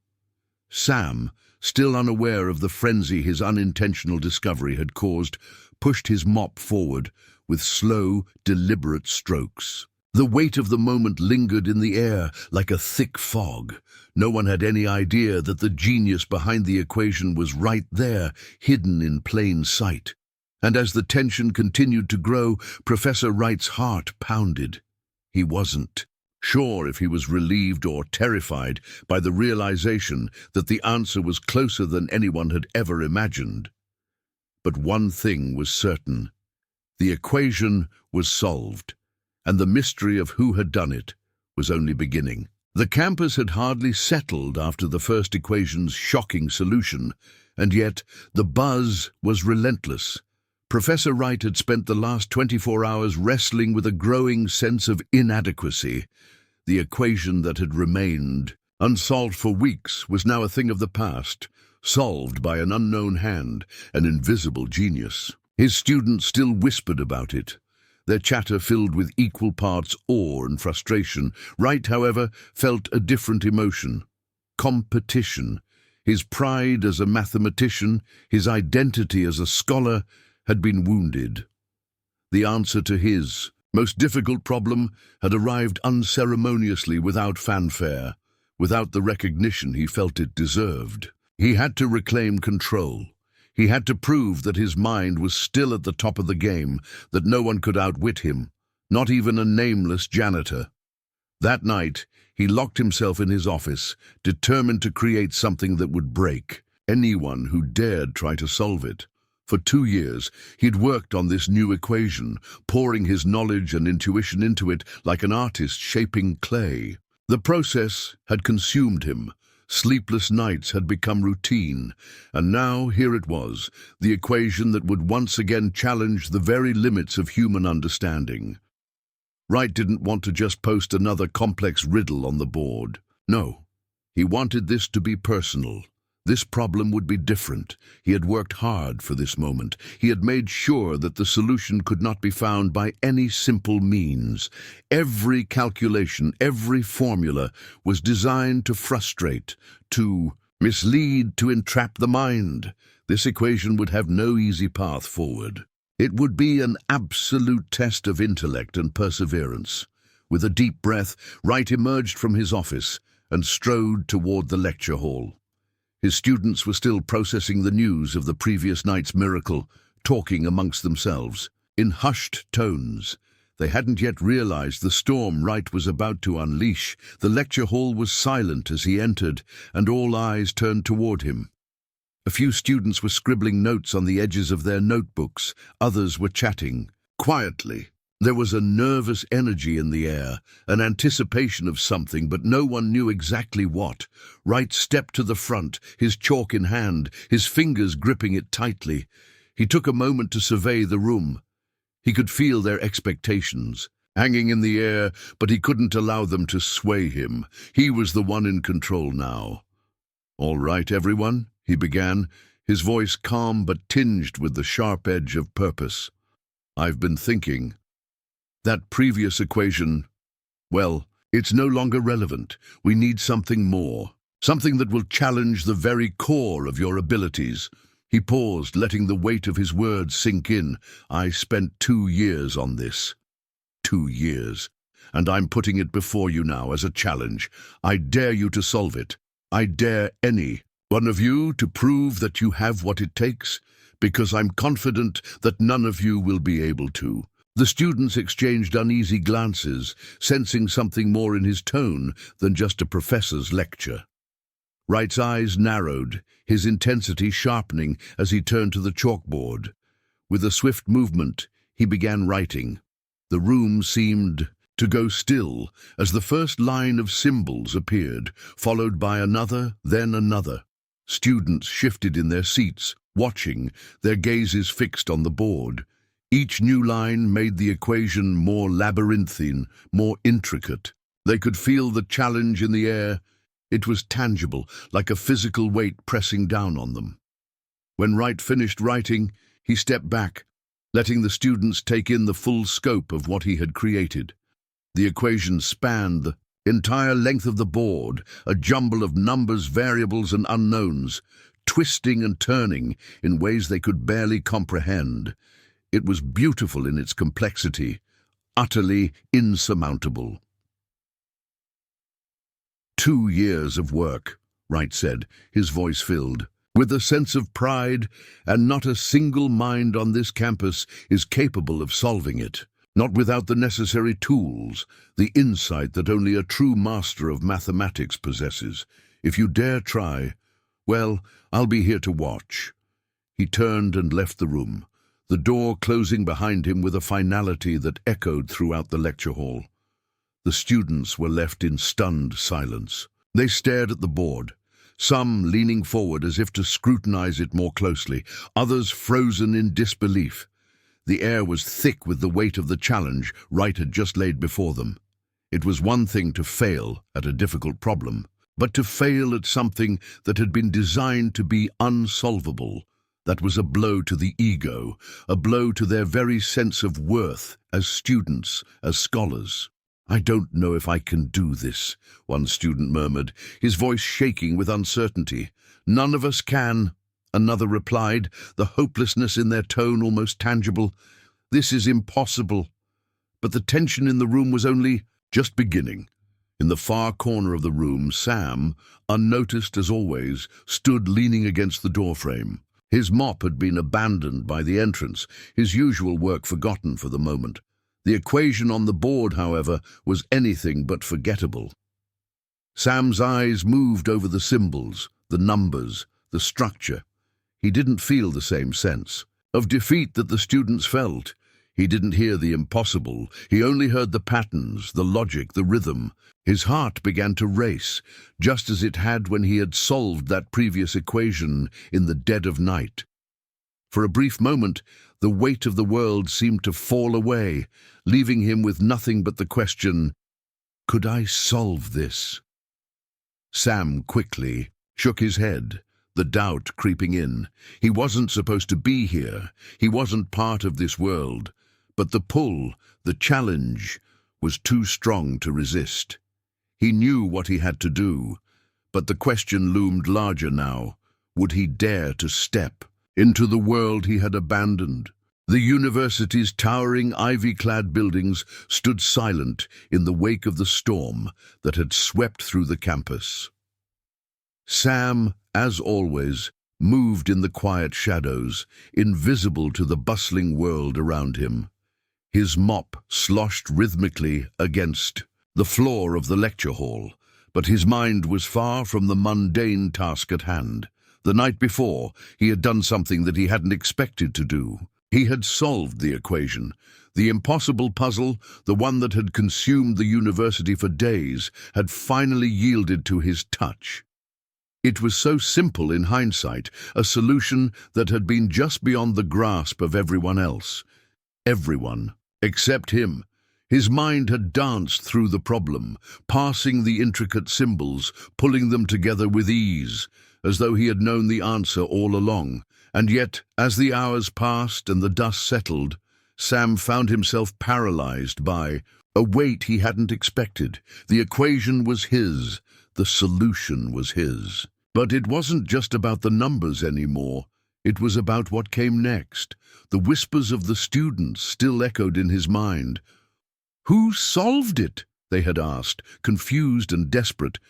[SPEAKER 1] Sam, still unaware of the frenzy his unintentional discovery had caused, pushed his mop forward with slow, deliberate strokes. The weight of the moment lingered in the air like a thick fog. No one had any idea that the genius behind the equation was right there, hidden in plain sight. And as the tension continued to grow, Professor Wright's heart pounded. He wasn't sure if he was relieved or terrified by the realization that the answer was closer than anyone had ever imagined. But one thing was certain. The equation was solved, and the mystery of who had done it was only beginning. The campus had hardly settled after the first equation's shocking solution, and yet the buzz was relentless. Professor Wright had spent the last 24 hours wrestling with a growing sense of inadequacy. The equation that had remained unsolved for weeks was now a thing of the past, solved by an unknown hand, an invisible genius. His students still whispered about it, their chatter filled with equal parts awe and frustration. Wright, however, felt a different emotion. Competition. His pride as a mathematician, his identity as a scholar, had been wounded. The answer to his most difficult problem had arrived unceremoniously, without fanfare, without the recognition he felt it deserved. He had to reclaim control. He had to prove that his mind was still at the top of the game, that no one could outwit him, not even a nameless janitor. That night, he locked himself in his office, determined to create something that would break anyone who dared try to solve it. For 2 years, he'd worked on this new equation, pouring his knowledge and intuition into it like an artist shaping clay. The process had consumed him. Sleepless nights had become routine, and now here it was, the equation that would once again challenge the very limits of human understanding. Wright didn't want to just post another complex riddle on the board. No, he wanted this to be personal. This problem would be different. He had worked hard for this moment. He had made sure that the solution could not be found by any simple means. Every calculation, every formula was designed to frustrate, to mislead, to entrap the mind. This equation would have no easy path forward. It would be an absolute test of intellect and perseverance. With a deep breath, Wright emerged from his office and strode toward the lecture hall. His students were still processing the news of the previous night's miracle, talking amongst themselves. In hushed tones, they hadn't yet realized the storm Wright was about to unleash. The lecture hall was silent as he entered, and all eyes turned toward him. A few students were scribbling notes on the edges of their notebooks. Others were chatting quietly. There was a nervous energy in the air, an anticipation of something, but no one knew exactly what. Wright stepped to the front, his chalk in hand, his fingers gripping it tightly. He took a moment to survey the room. He could feel their expectations hanging in the air, but he couldn't allow them to sway him. He was the one in control now. "All right, everyone," he began, his voice calm but tinged with the sharp edge of purpose. "I've been thinking. That previous equation, well, it's no longer relevant. We need something more, something that will challenge the very core of your abilities." He paused, letting the weight of his words sink in. "I spent 2 years on this. 2 years. And I'm putting it before you now as a challenge. I dare you to solve it. I dare any one of you to prove that you have what it takes, because I'm confident that none of you will be able to." The students exchanged uneasy glances, sensing something more in his tone than just a professor's lecture. Wright's eyes narrowed, his intensity sharpening as he turned to the chalkboard. With a swift movement, he began writing. The room seemed to go still as the first line of symbols appeared, followed by another, then another. Students shifted in their seats, watching, their gazes fixed on the board. Each new line made the equation more labyrinthine, more intricate. They could feel the challenge in the air. It was tangible, like a physical weight pressing down on them. When Wright finished writing, he stepped back, letting the students take in the full scope of what he had created. The equation spanned the entire length of the board, a jumble of numbers, variables, and unknowns, twisting and turning in ways they could barely comprehend. It was beautiful in its complexity, utterly insurmountable. 2 years of work, Wright said, his voice filled with a sense of pride, and not a single mind on this campus is capable of solving it. Not without the necessary tools, the insight that only a true master of mathematics possesses. If you dare try, well, I'll be here to watch." He turned and left the room, the door closing behind him with a finality that echoed throughout the lecture hall. The students were left in stunned silence. They stared at the board, some leaning forward as if to scrutinize it more closely, others frozen in disbelief. The air was thick with the weight of the challenge Wright had just laid before them. It was one thing to fail at a difficult problem, but to fail at something that had been designed to be unsolvable. That was a blow to the ego, a blow to their very sense of worth as students, as scholars. "I don't know if I can do this," one student murmured, his voice shaking with uncertainty. "None of us can," another replied, the hopelessness in their tone almost tangible. "This is impossible." But the tension in the room was only just beginning. In the far corner of the room, Sam, unnoticed as always, stood leaning against the doorframe. His mop had been abandoned by the entrance, his usual work forgotten for the moment. The equation on the board, however, was anything but forgettable. Sam's eyes moved over the symbols, the numbers, the structure. He didn't feel the same sense of defeat that the students felt. He didn't hear the impossible. He only heard the patterns, the logic, the rhythm. His heart began to race, just as it had when he had solved that previous equation in the dead of night. For a brief moment, the weight of the world seemed to fall away, leaving him with nothing but the question, could I solve this? Sam quickly shook his head, the doubt creeping in. He wasn't supposed to be here. He wasn't part of this world. But the pull, the challenge, was too strong to resist. He knew what he had to do, but the question loomed larger now. Would he dare to step into the world he had abandoned? The university's towering ivy-clad buildings stood silent in the wake of the storm that had swept through the campus. Sam, as always, moved in the quiet shadows, invisible to the bustling world around him. His mop sloshed rhythmically against the floor of the lecture hall, but his mind was far from the mundane task at hand. The night before, he had done something that he hadn't expected to do. He had solved the equation. The impossible puzzle, the one that had consumed the university for days, had finally yielded to his touch. It was so simple in hindsight, a solution that had been just beyond the grasp of everyone else. Everyone, except him. His mind had danced through the problem, parsing the intricate symbols, pulling them together with ease, as though he had known the answer all along. And yet, as the hours passed and the dust settled, Sam found himself paralyzed by a weight he hadn't expected. The equation was his, the solution was his. But it wasn't just about the numbers anymore. It was about what came next. The whispers of the students still echoed in his mind. "Who solved it?" they had asked, confused and desperate.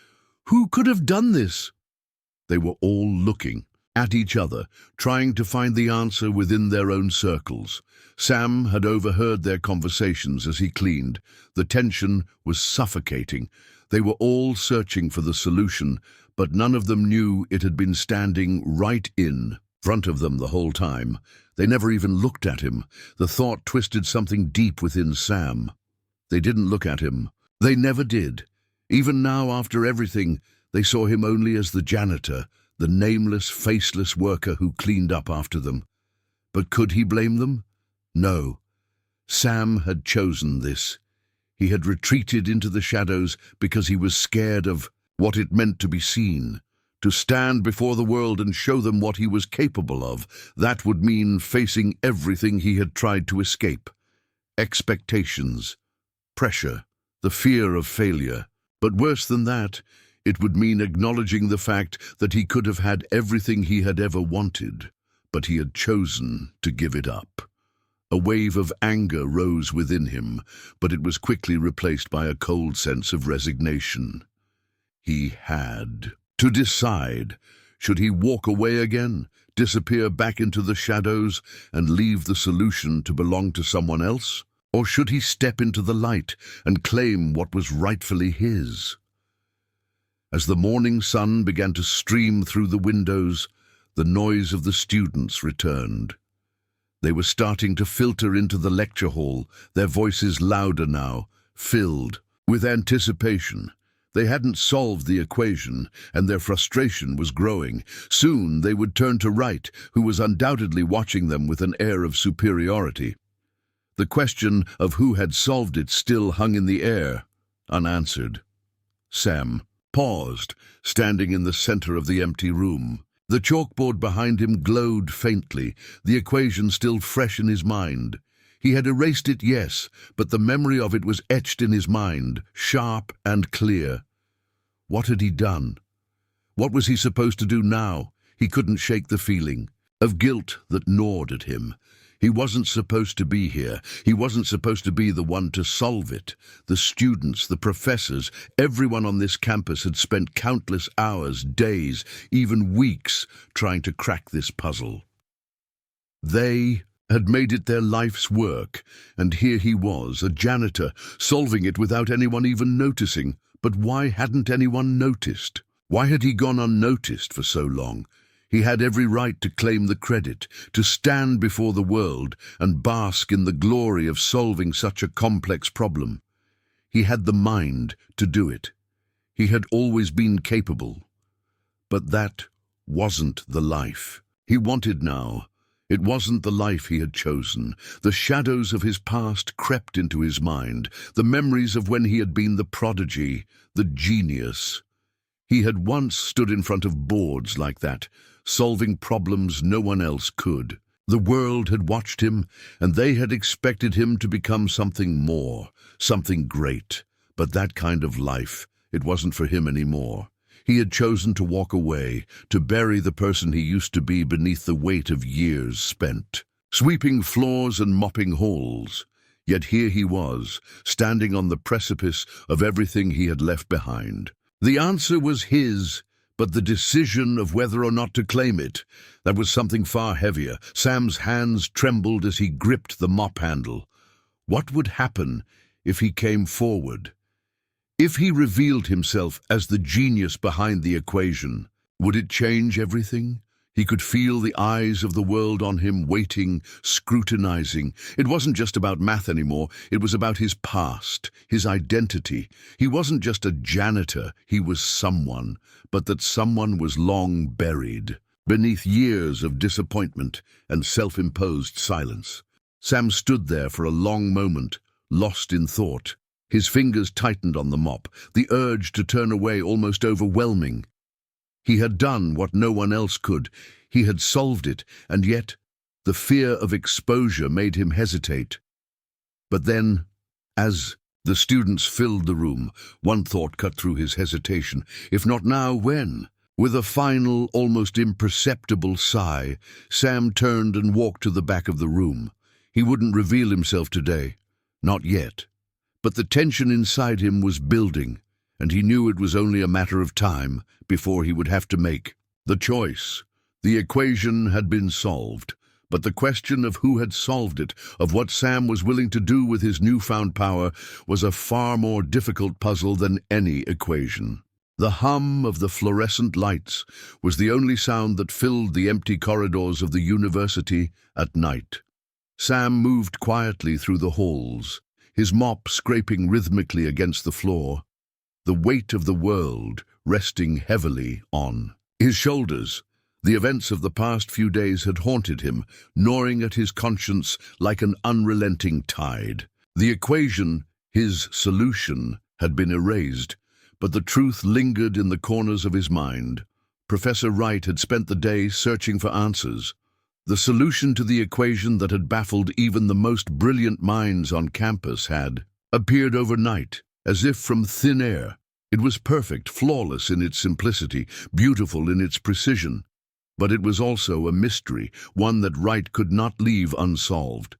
[SPEAKER 1] "Who could have done this?" They were all looking at each other, trying to find the answer within their own circles. Sam had overheard their conversations as he cleaned. The tension was suffocating. They were all searching for the solution, but none of them knew it had been standing right in front of them the whole time. They never even looked at him. The thought twisted something deep within Sam. They didn't look at him. They never did. Even now, after everything, they saw him only as the janitor, the nameless, faceless worker who cleaned up after them. But could he blame them? No. Sam had chosen this. He had retreated into the shadows because he was scared of what it meant to be seen. To stand before the world and show them what he was capable of, that would mean facing everything he had tried to escape. Expectations, pressure, the fear of failure. But worse than that, it would mean acknowledging the fact that he could have had everything he had ever wanted, but he had chosen to give it up. A wave of anger rose within him, but it was quickly replaced by a cold sense of resignation. He had to decide. Should he walk away again, disappear back into the shadows, and leave the solution to belong to someone else? Or should he step into the light and claim what was rightfully his? As the morning sun began to stream through the windows, the noise of the students returned. They were starting to filter into the lecture hall, their voices louder now, filled with anticipation. They hadn't solved the equation, and their frustration was growing. Soon they would turn to Wright, who was undoubtedly watching them with an air of superiority. The question of who had solved it still hung in the air, unanswered. Sam paused, standing in the center of the empty room. The chalkboard behind him glowed faintly, the equation still fresh in his mind. He had erased it, yes, but the memory of it was etched in his mind, sharp and clear. What had he done? What was he supposed to do now? He couldn't shake the feeling of guilt that gnawed at him. He wasn't supposed to be here. He wasn't supposed to be the one to solve it. The students, the professors, everyone on this campus had spent countless hours, days, even weeks trying to crack this puzzle. They had made it their life's work, and here he was, a janitor, solving it without anyone even noticing. But why hadn't anyone noticed? Why had he gone unnoticed for so long? He had every right to claim the credit, to stand before the world and bask in the glory of solving such a complex problem. He had the mind to do it. He had always been capable. But that wasn't the life he wanted now. It wasn't the life he had chosen. The shadows of his past crept into his mind, the memories of when he had been the prodigy, the genius. He had once stood in front of boards like that, solving problems no one else could. The world had watched him, and they had expected him to become something more, something great. But that kind of life, it wasn't for him anymore. He had chosen to walk away, to bury the person he used to be beneath the weight of years spent. sweeping floors and mopping halls. Yet here he was, standing on the precipice of everything he had left behind. The answer was his, but the decision of whether or not to claim it, that was something far heavier. Sam's hands trembled as he gripped the mop handle. What would happen if he came forward? If he revealed himself as the genius behind the equation, would it change everything? He could feel the eyes of the world on him, waiting, scrutinizing. It wasn't just about math anymore, it was about his past, his identity. He wasn't just a janitor, he was someone, but that someone was long buried, beneath years of disappointment and self-imposed silence. Sam stood there for a long moment, lost in thought. His fingers tightened on the mop, the urge to turn away almost overwhelming. He had done what no one else could. He had solved it, and yet the fear of exposure made him hesitate. But then, as the students filled the room, one thought cut through his hesitation. If not now, when? With a final, almost imperceptible sigh, Sam turned and walked to the back of the room. He wouldn't reveal himself today. Not yet. But the tension inside him was building, and he knew it was only a matter of time before he would have to make the choice. The equation had been solved, but the question of who had solved it, of what Sam was willing to do with his newfound power, was a far more difficult puzzle than any equation. The hum of the fluorescent lights was the only sound that filled the empty corridors of the university at night. Sam moved quietly through the halls, his mop scraping rhythmically against the floor, the weight of the world resting heavily on his shoulders. The events of the past few days had haunted him, gnawing at his conscience like an unrelenting tide. The equation, his solution, had been erased, but the truth lingered in the corners of his mind. Professor Wright had spent the day searching for answers. The solution to the equation that had baffled even the most brilliant minds on campus had appeared overnight, as if from thin air. It was perfect, flawless in its simplicity, beautiful in its precision. But it was also a mystery, one that Wright could not leave unsolved.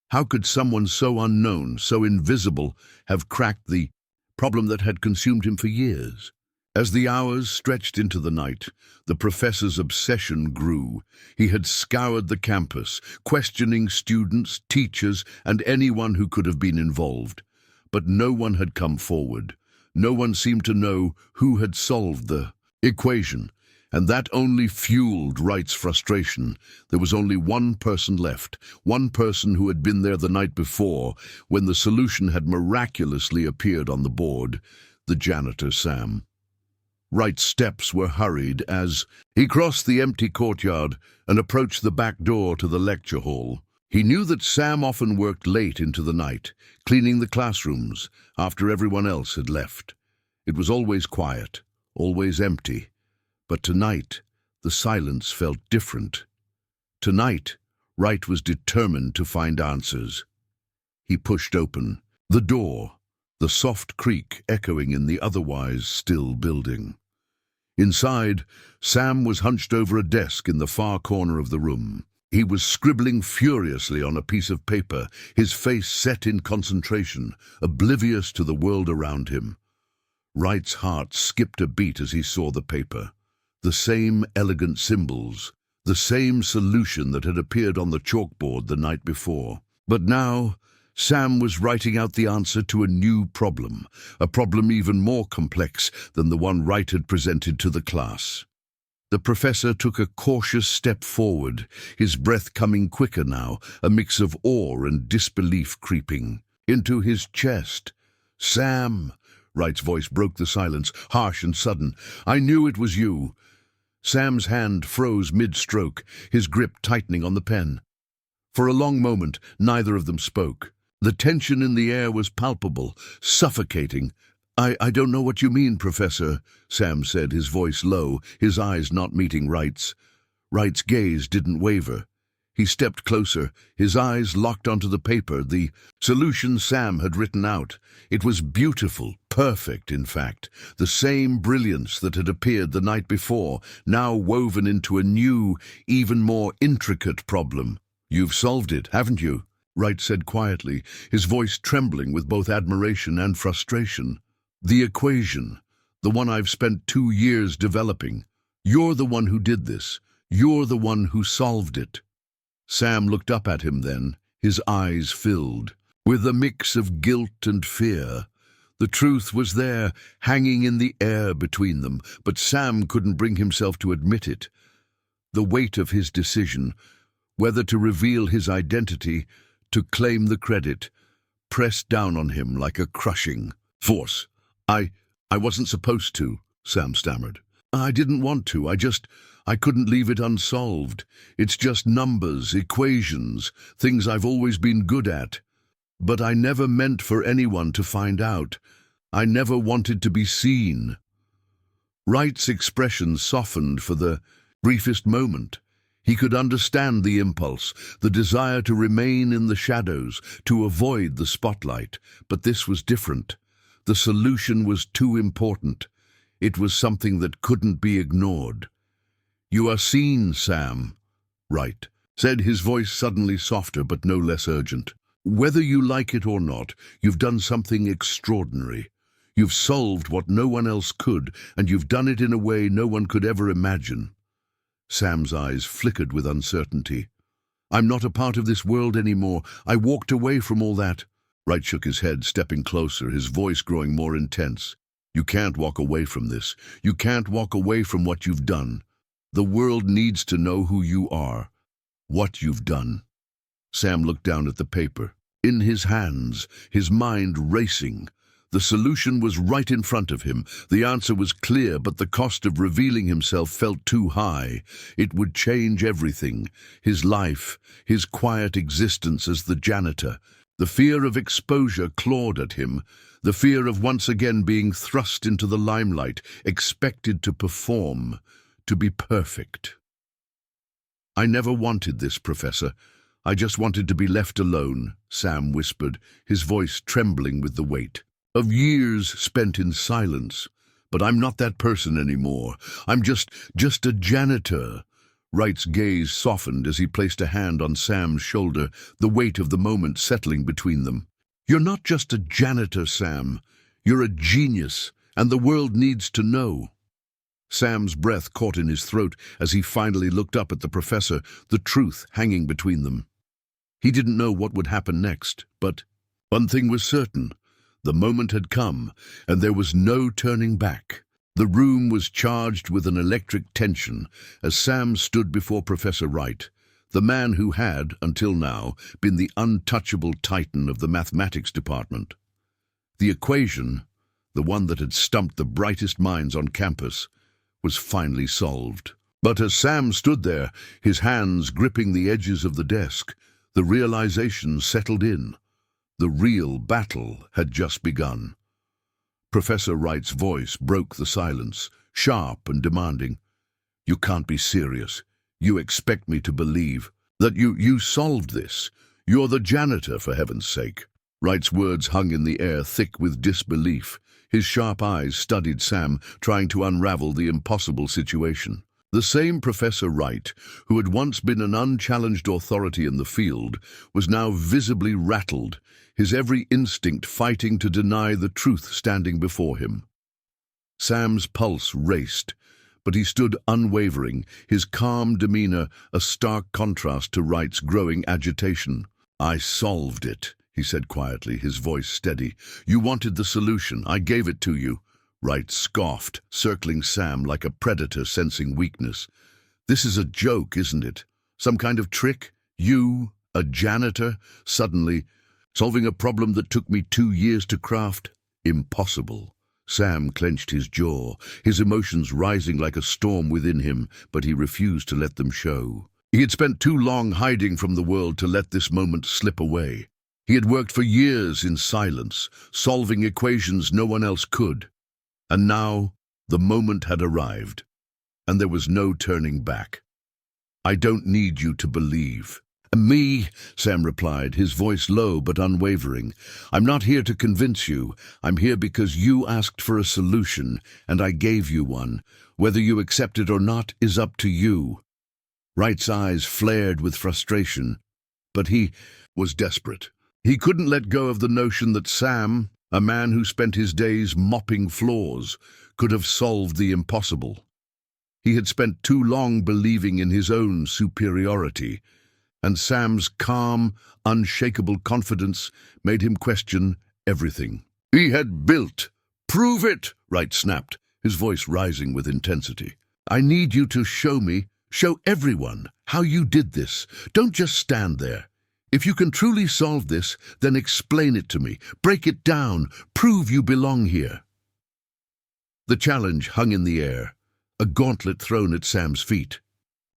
[SPEAKER 1] How could someone so unknown, so invisible, have cracked the problem that had consumed him for years? As the hours stretched into the night, the professor's obsession grew. He had scoured the campus, questioning students, teachers, and anyone who could have been involved. But no one had come forward. No one seemed to know who had solved the equation, and that only fueled Wright's frustration. There was only one person left, one person who had been there the night before, when the solution had miraculously appeared on the board: the janitor, Sam. Wright's steps were hurried as he crossed the empty courtyard and approached the back door to the lecture hall. He knew that Sam often worked late into the night, cleaning the classrooms after everyone else had left. It was always quiet, always empty. But tonight, the silence felt different. Tonight, Wright was determined to find answers. He pushed open the door, the soft creak echoing in the otherwise still building. Inside, Sam was hunched over a desk in the far corner of the room. He was scribbling furiously on a piece of paper, his face set in concentration, oblivious to the world around him. Wright's heart skipped a beat as he saw the paper. The same elegant symbols, the same solution that had appeared on the chalkboard the night before. But now, Sam was writing out the answer to a new problem, a problem even more complex than the one Wright had presented to the class. The professor took a cautious step forward, his breath coming quicker now, a mix of awe and disbelief creeping into his chest. "Sam," Wright's voice broke the silence, harsh and sudden. "I knew it was you." Sam's hand froze mid-stroke, his grip tightening on the pen. For a long moment, neither of them spoke. The tension in the air was palpable, suffocating. I don't know what you mean, Professor," Sam said, his voice low, his eyes not meeting Wright's. Wright's gaze didn't waver. He stepped closer, his eyes locked onto the paper, the solution Sam had written out. It was beautiful, perfect, in fact, the same brilliance that had appeared the night before, now woven into a new, even more intricate problem. "You've solved it, haven't you?" Wright said quietly, his voice trembling with both admiration and frustration. "The equation, the one I've spent 2 years developing. You're the one who did this. You're the one who solved it." Sam looked up at him then, his eyes filled with a mix of guilt and fear. The truth was there, hanging in the air between them, but Sam couldn't bring himself to admit it. The weight of his decision, whether to reveal his identity, to claim the credit, pressed down on him like a crushing force. I wasn't supposed to," Sam stammered. "I didn't want to. I couldn't leave it unsolved. It's just numbers, equations, things I've always been good at. But I never meant for anyone to find out. I never wanted to be seen." Wright's expression softened for the briefest moment. He could understand the impulse, the desire to remain in the shadows, to avoid the spotlight. But this was different. The solution was too important. It was something that couldn't be ignored. "You are seen, Sam," Wright said, his voice suddenly softer but no less urgent. "Whether you like it or not, you've done something extraordinary. You've solved what no one else could, and you've done it in a way no one could ever imagine." Sam's eyes flickered with uncertainty. "I'm not a part of this world anymore. I walked away from all that." Wright shook his head, stepping closer, his voice growing more intense. "You can't walk away from this. You can't walk away from what you've done. The world needs to know who you are, what you've done." Sam looked down at the paper, in his hands, his mind racing. The solution was right in front of him. The answer was clear, but the cost of revealing himself felt too high. It would change everything, his life, his quiet existence as the janitor. The fear of exposure clawed at him, the fear of once again being thrust into the limelight, expected to perform, to be perfect. "I never wanted this, Professor. I just wanted to be left alone," Sam whispered, his voice trembling with the weight of years spent in silence. "But I'm not that person anymore. I'm just a janitor." Wright's gaze softened as he placed a hand on Sam's shoulder, the weight of the moment settling between them. "You're not just a janitor, Sam. You're a genius, and the world needs to know." Sam's breath caught in his throat as he finally looked up at the professor, the truth hanging between them. He didn't know what would happen next, but one thing was certain. The moment had come, and there was no turning back. The room was charged with an electric tension as Sam stood before Professor Wright, the man who had, until now, been the untouchable titan of the mathematics department. The equation, the one that had stumped the brightest minds on campus, was finally solved. But as Sam stood there, his hands gripping the edges of the desk, the realization settled in. The real battle had just begun. Professor Wright's voice broke the silence, sharp and demanding. "You can't be serious. You expect me to believe that you solved this. You're the janitor, for heaven's sake." Wright's words hung in the air, thick with disbelief. His sharp eyes studied Sam, trying to unravel the impossible situation. The same Professor Wright, who had once been an unchallenged authority in the field, was now visibly rattled, his every instinct fighting to deny the truth standing before him. Sam's pulse raced, but he stood unwavering, his calm demeanor a stark contrast to Wright's growing agitation. "I solved it," he said quietly, his voice steady. "You wanted the solution. I gave it to you." Wright scoffed, circling Sam like a predator sensing weakness. "This is a joke, isn't it? Some kind of trick? You, a janitor, suddenly solving a problem that took me 2 years to craft? Impossible." Sam clenched his jaw, his emotions rising like a storm within him, but he refused to let them show. He had spent too long hiding from the world to let this moment slip away. He had worked for years in silence, solving equations no one else could. And now the moment had arrived, and there was no turning back. "I don't need you to believe." "Me," Sam replied, his voice low but unwavering. "I'm not here to convince you. I'm here because you asked for a solution, and I gave you one. Whether you accept it or not is up to you." Wright's eyes flared with frustration. but he was desperate. He couldn't let go of the notion that Sam, a man who spent his days mopping floors, could have solved the impossible. He had spent too long believing in his own superiority, and Sam's calm, unshakable confidence made him question everything. He had built. "Prove it," Wright snapped, his voice rising with intensity. "I need you to show me, show everyone, how you did this. Don't just stand there. If you can truly solve this, then explain it to me. Break it down. Prove you belong here." The challenge hung in the air, a gauntlet thrown at Sam's feet.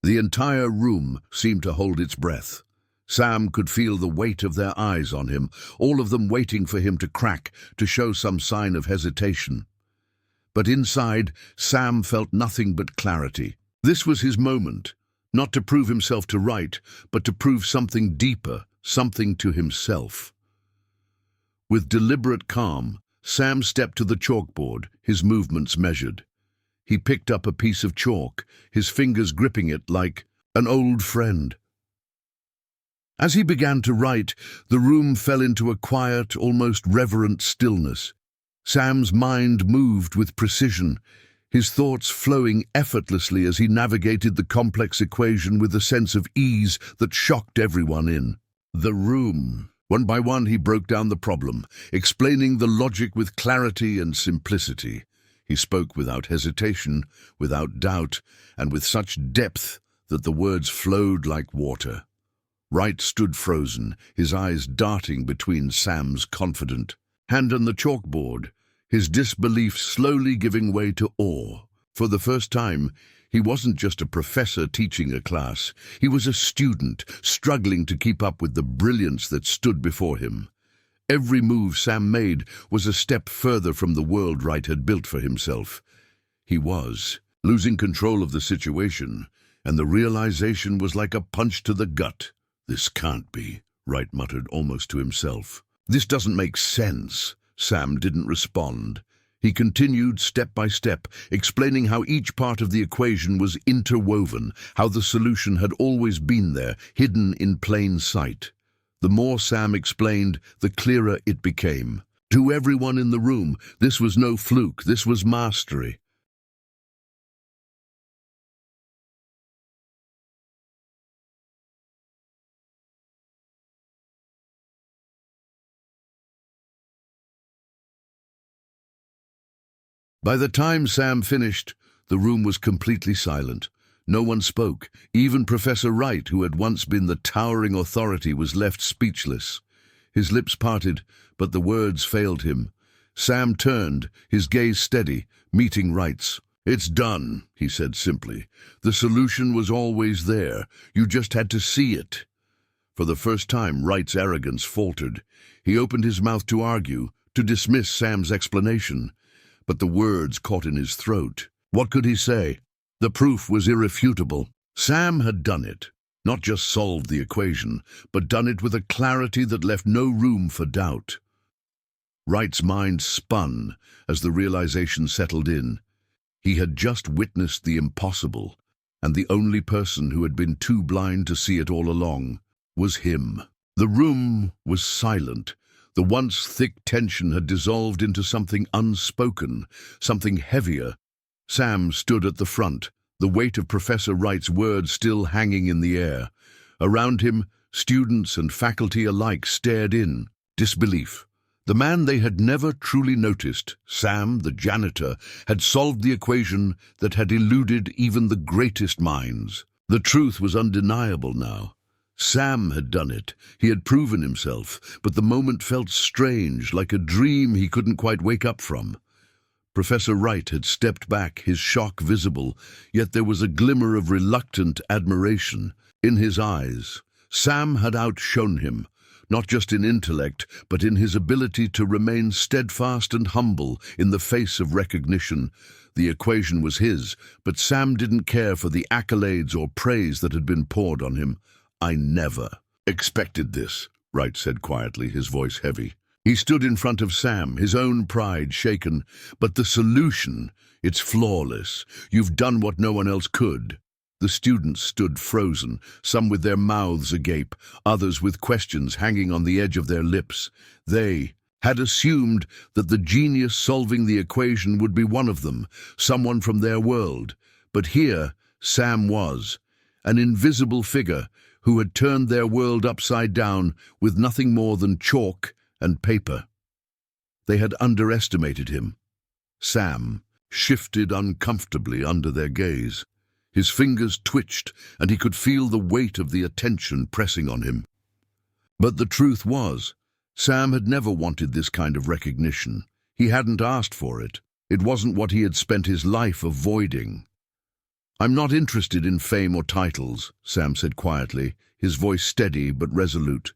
[SPEAKER 1] The entire room seemed to hold its breath. Sam could feel the weight of their eyes on him, all of them waiting for him to crack, to show some sign of hesitation. But inside, Sam felt nothing but clarity. This was his moment, not to prove himself to Wright, but to prove something deeper, something to himself. With deliberate calm, Sam stepped to the chalkboard, his movements measured. He picked up a piece of chalk, his fingers gripping it like an old friend. As he began to write, the room fell into a quiet, almost reverent stillness. Sam's mind moved with precision, his thoughts flowing effortlessly as he navigated the complex equation with a sense of ease that shocked everyone in the room. One by one he broke down the problem, explaining the logic with clarity and simplicity. He spoke without hesitation, without doubt, and with such depth that the words flowed like water. Wright stood frozen, his eyes darting between Sam's confident hand on the chalkboard, his disbelief slowly giving way to awe. For the first time, he wasn't just a professor teaching a class. He was a student, struggling to keep up with the brilliance that stood before him. Every move Sam made was a step further from the world Wright had built for himself. He was losing control of the situation, and the realization was like a punch to the gut. "This can't be," Wright muttered almost to himself. "This doesn't make sense." Sam didn't respond. He continued step by step, explaining how each part of the equation was interwoven, how the solution had always been there, hidden in plain sight. The more Sam explained, the clearer it became. To everyone in the room, this was no fluke, this was mastery. By the time Sam finished, the room was completely silent. No one spoke. Even Professor Wright, who had once been the towering authority, was left speechless. His lips parted, but the words failed him. Sam turned, his gaze steady, meeting Wright's. "It's done," he said simply. "The solution was always there. You just had to see it." For the first time, Wright's arrogance faltered. He opened his mouth to argue, to dismiss Sam's explanation. But the words caught in his throat. What could he say? The proof was irrefutable. Sam had done it, not just solved the equation, but done it with a clarity that left no room for doubt. Wright's mind spun as the realization settled in. He had just witnessed the impossible, and the only person who had been too blind to see it all along was him. The room was silent. The once thick tension had dissolved into something unspoken, something heavier. Sam stood at the front, the weight of Professor Wright's words still hanging in the air. Around him, students and faculty alike stared in disbelief. The man they had never truly noticed, Sam, the janitor, had solved the equation that had eluded even the greatest minds. The truth was undeniable now. Sam had done it. He had proven himself, but the moment felt strange, like a dream he couldn't quite wake up from. Professor Wright had stepped back, his shock visible, yet there was a glimmer of reluctant admiration in his eyes. Sam had outshone him, not just in intellect, but in his ability to remain steadfast and humble in the face of recognition. The equation was his, but Sam didn't care for the accolades or praise that had been poured on him. "I never expected this," Wright said quietly, his voice heavy. He stood in front of Sam, his own pride shaken. "But the solution, it's flawless. You've done what no one else could." The students stood frozen, some with their mouths agape, others with questions hanging on the edge of their lips. They had assumed that the genius solving the equation would be one of them, someone from their world. But here, Sam was, an invisible figure who had turned their world upside down with nothing more than chalk and paper. They had underestimated him. Sam shifted uncomfortably under their gaze. His fingers twitched, and he could feel the weight of the attention pressing on him. But the truth was, Sam had never wanted this kind of recognition. He hadn't asked for it. It wasn't what he had spent his life avoiding. "I'm not interested in fame or titles," Sam said quietly, his voice steady but resolute.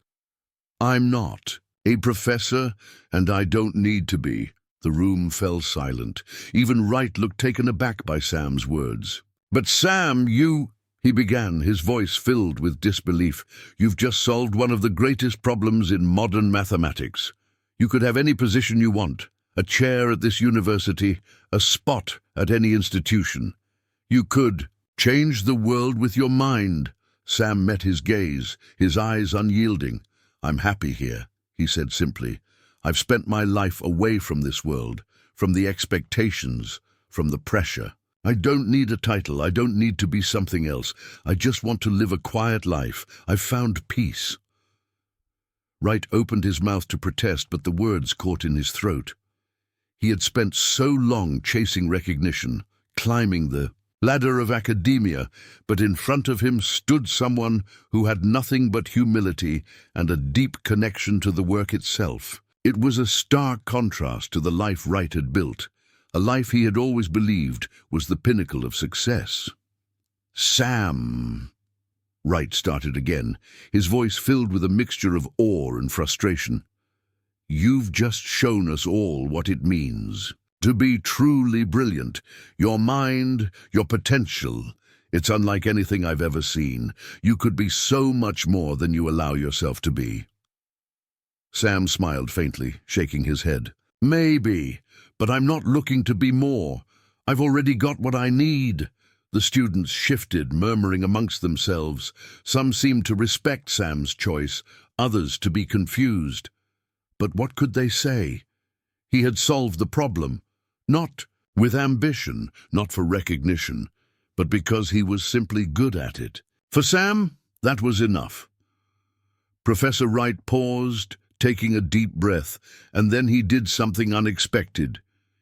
[SPEAKER 1] "I'm not a professor, and I don't need to be." The room fell silent. Even Wright looked taken aback by Sam's words. "But Sam, he began, his voice filled with disbelief. "You've just solved one of the greatest problems in modern mathematics. You could have any position you want, a chair at this university, a spot at any institution. You could change the world with your mind." Sam met his gaze, his eyes unyielding. "I'm happy here," he said simply. "I've spent my life away from this world, from the expectations, from the pressure. I don't need a title, I don't need to be something else. I just want to live a quiet life. I've found peace." Wright opened his mouth to protest, but the words caught in his throat. He had spent so long chasing recognition, climbing the ladder of academia, but in front of him stood someone who had nothing but humility and a deep connection to the work itself. It was a stark contrast to the life Wright had built, a life he had always believed was the pinnacle of success. "Sam," Wright started again, his voice filled with a mixture of awe and frustration. "You've just shown us all what it means to be truly brilliant. Your mind, your potential, it's unlike anything I've ever seen. You could be so much more than you allow yourself to be." Sam smiled faintly, shaking his head. "Maybe, but I'm not looking to be more. I've already got what I need." The students shifted, murmuring amongst themselves. Some seemed to respect Sam's choice, others to be confused. But what could they say? He had solved the problem, not with ambition, not for recognition, but because he was simply good at it. For Sam, that was enough. Professor Wright paused, taking a deep breath, and then he did something unexpected.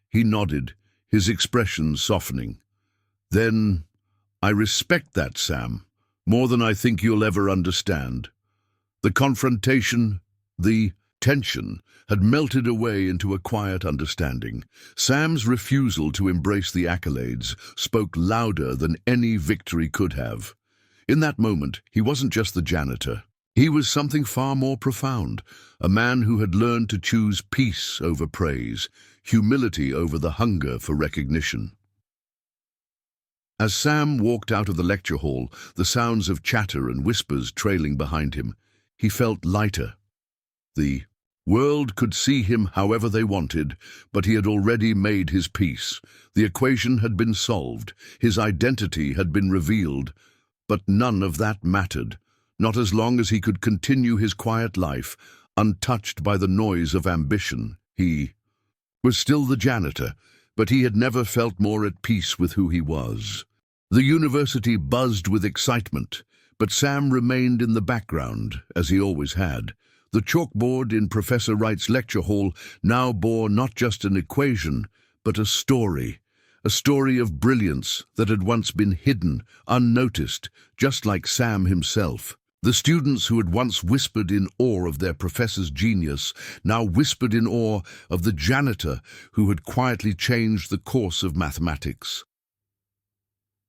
[SPEAKER 1] He nodded, his expression softening. "Then, I respect that, Sam, more than I think you'll ever understand." The confrontation, the tension, had melted away into a quiet understanding. Sam's refusal to embrace the accolades spoke louder than any victory could have. In that moment, he wasn't just the janitor. He was something far more profound, a man who had learned to choose peace over praise, humility over the hunger for recognition. As Sam walked out of the lecture hall, the sounds of chatter and whispers trailing behind him, he felt lighter. The world could see him however they wanted, but he had already made his peace. The equation had been solved, his identity had been revealed, but none of that mattered, not as long as he could continue his quiet life, untouched by the noise of ambition. He was still the janitor, but he had never felt more at peace with who he was. The university buzzed with excitement, but Sam remained in the background, as he always had. The chalkboard in Professor Wright's lecture hall now bore not just an equation, but a story of brilliance that had once been hidden, unnoticed, just like Sam himself. The students who had once whispered in awe of their professor's genius now whispered in awe of the janitor who had quietly changed the course of mathematics.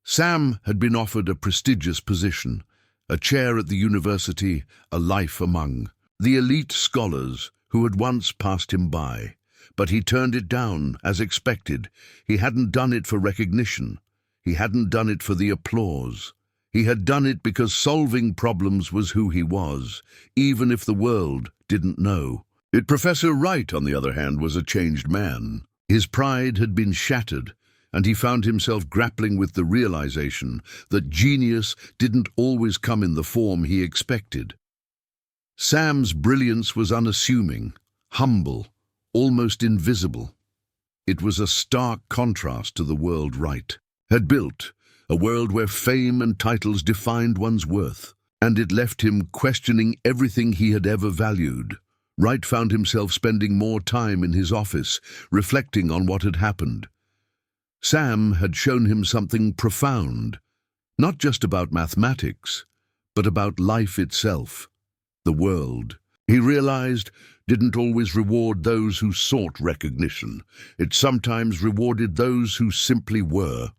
[SPEAKER 1] Sam had been offered a prestigious position, a chair at the university, a life among the elite scholars who had once passed him by. But he turned it down, as expected. He hadn't done it for recognition. He hadn't done it for the applause. He had done it because solving problems was who he was, even if the world didn't know. Professor Wright, on the other hand, was a changed man. His pride had been shattered, and he found himself grappling with the realization that genius didn't always come in the form he expected. Sam's brilliance was unassuming, humble, almost invisible. It was a stark contrast to the world Wright had built, a world where fame and titles defined one's worth, and it left him questioning everything he had ever valued. Wright found himself spending more time in his office, reflecting on what had happened. Sam had shown him something profound, not just about mathematics, but about life itself. The world, he realized, didn't always reward those who sought recognition. It sometimes rewarded those who simply were.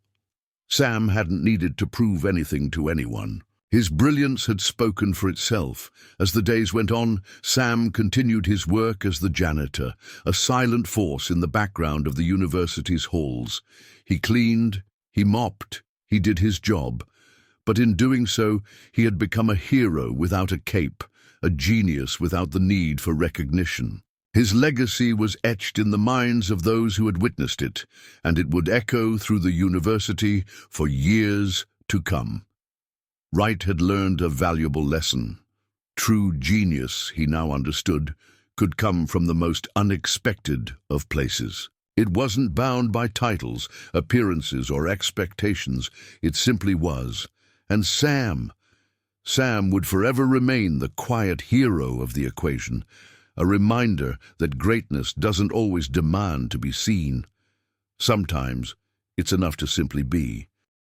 [SPEAKER 1] Sam hadn't needed to prove anything to anyone. His brilliance had spoken for itself. As the days went on, Sam continued his work as the janitor, a silent force in the background of the university's halls. He cleaned, he mopped, he did his job. But in doing so, he had become a hero without a cape, a genius without the need for recognition. His legacy was etched in the minds of those who had witnessed it, and it would echo through the university for years to come. Wright had learned a valuable lesson. True genius, he now understood, could come from the most unexpected of places. It wasn't bound by titles, appearances, or expectations. It simply was. And Sam would forever remain the quiet hero of the equation, a reminder that greatness doesn't always demand to be seen. Sometimes it's enough to simply be.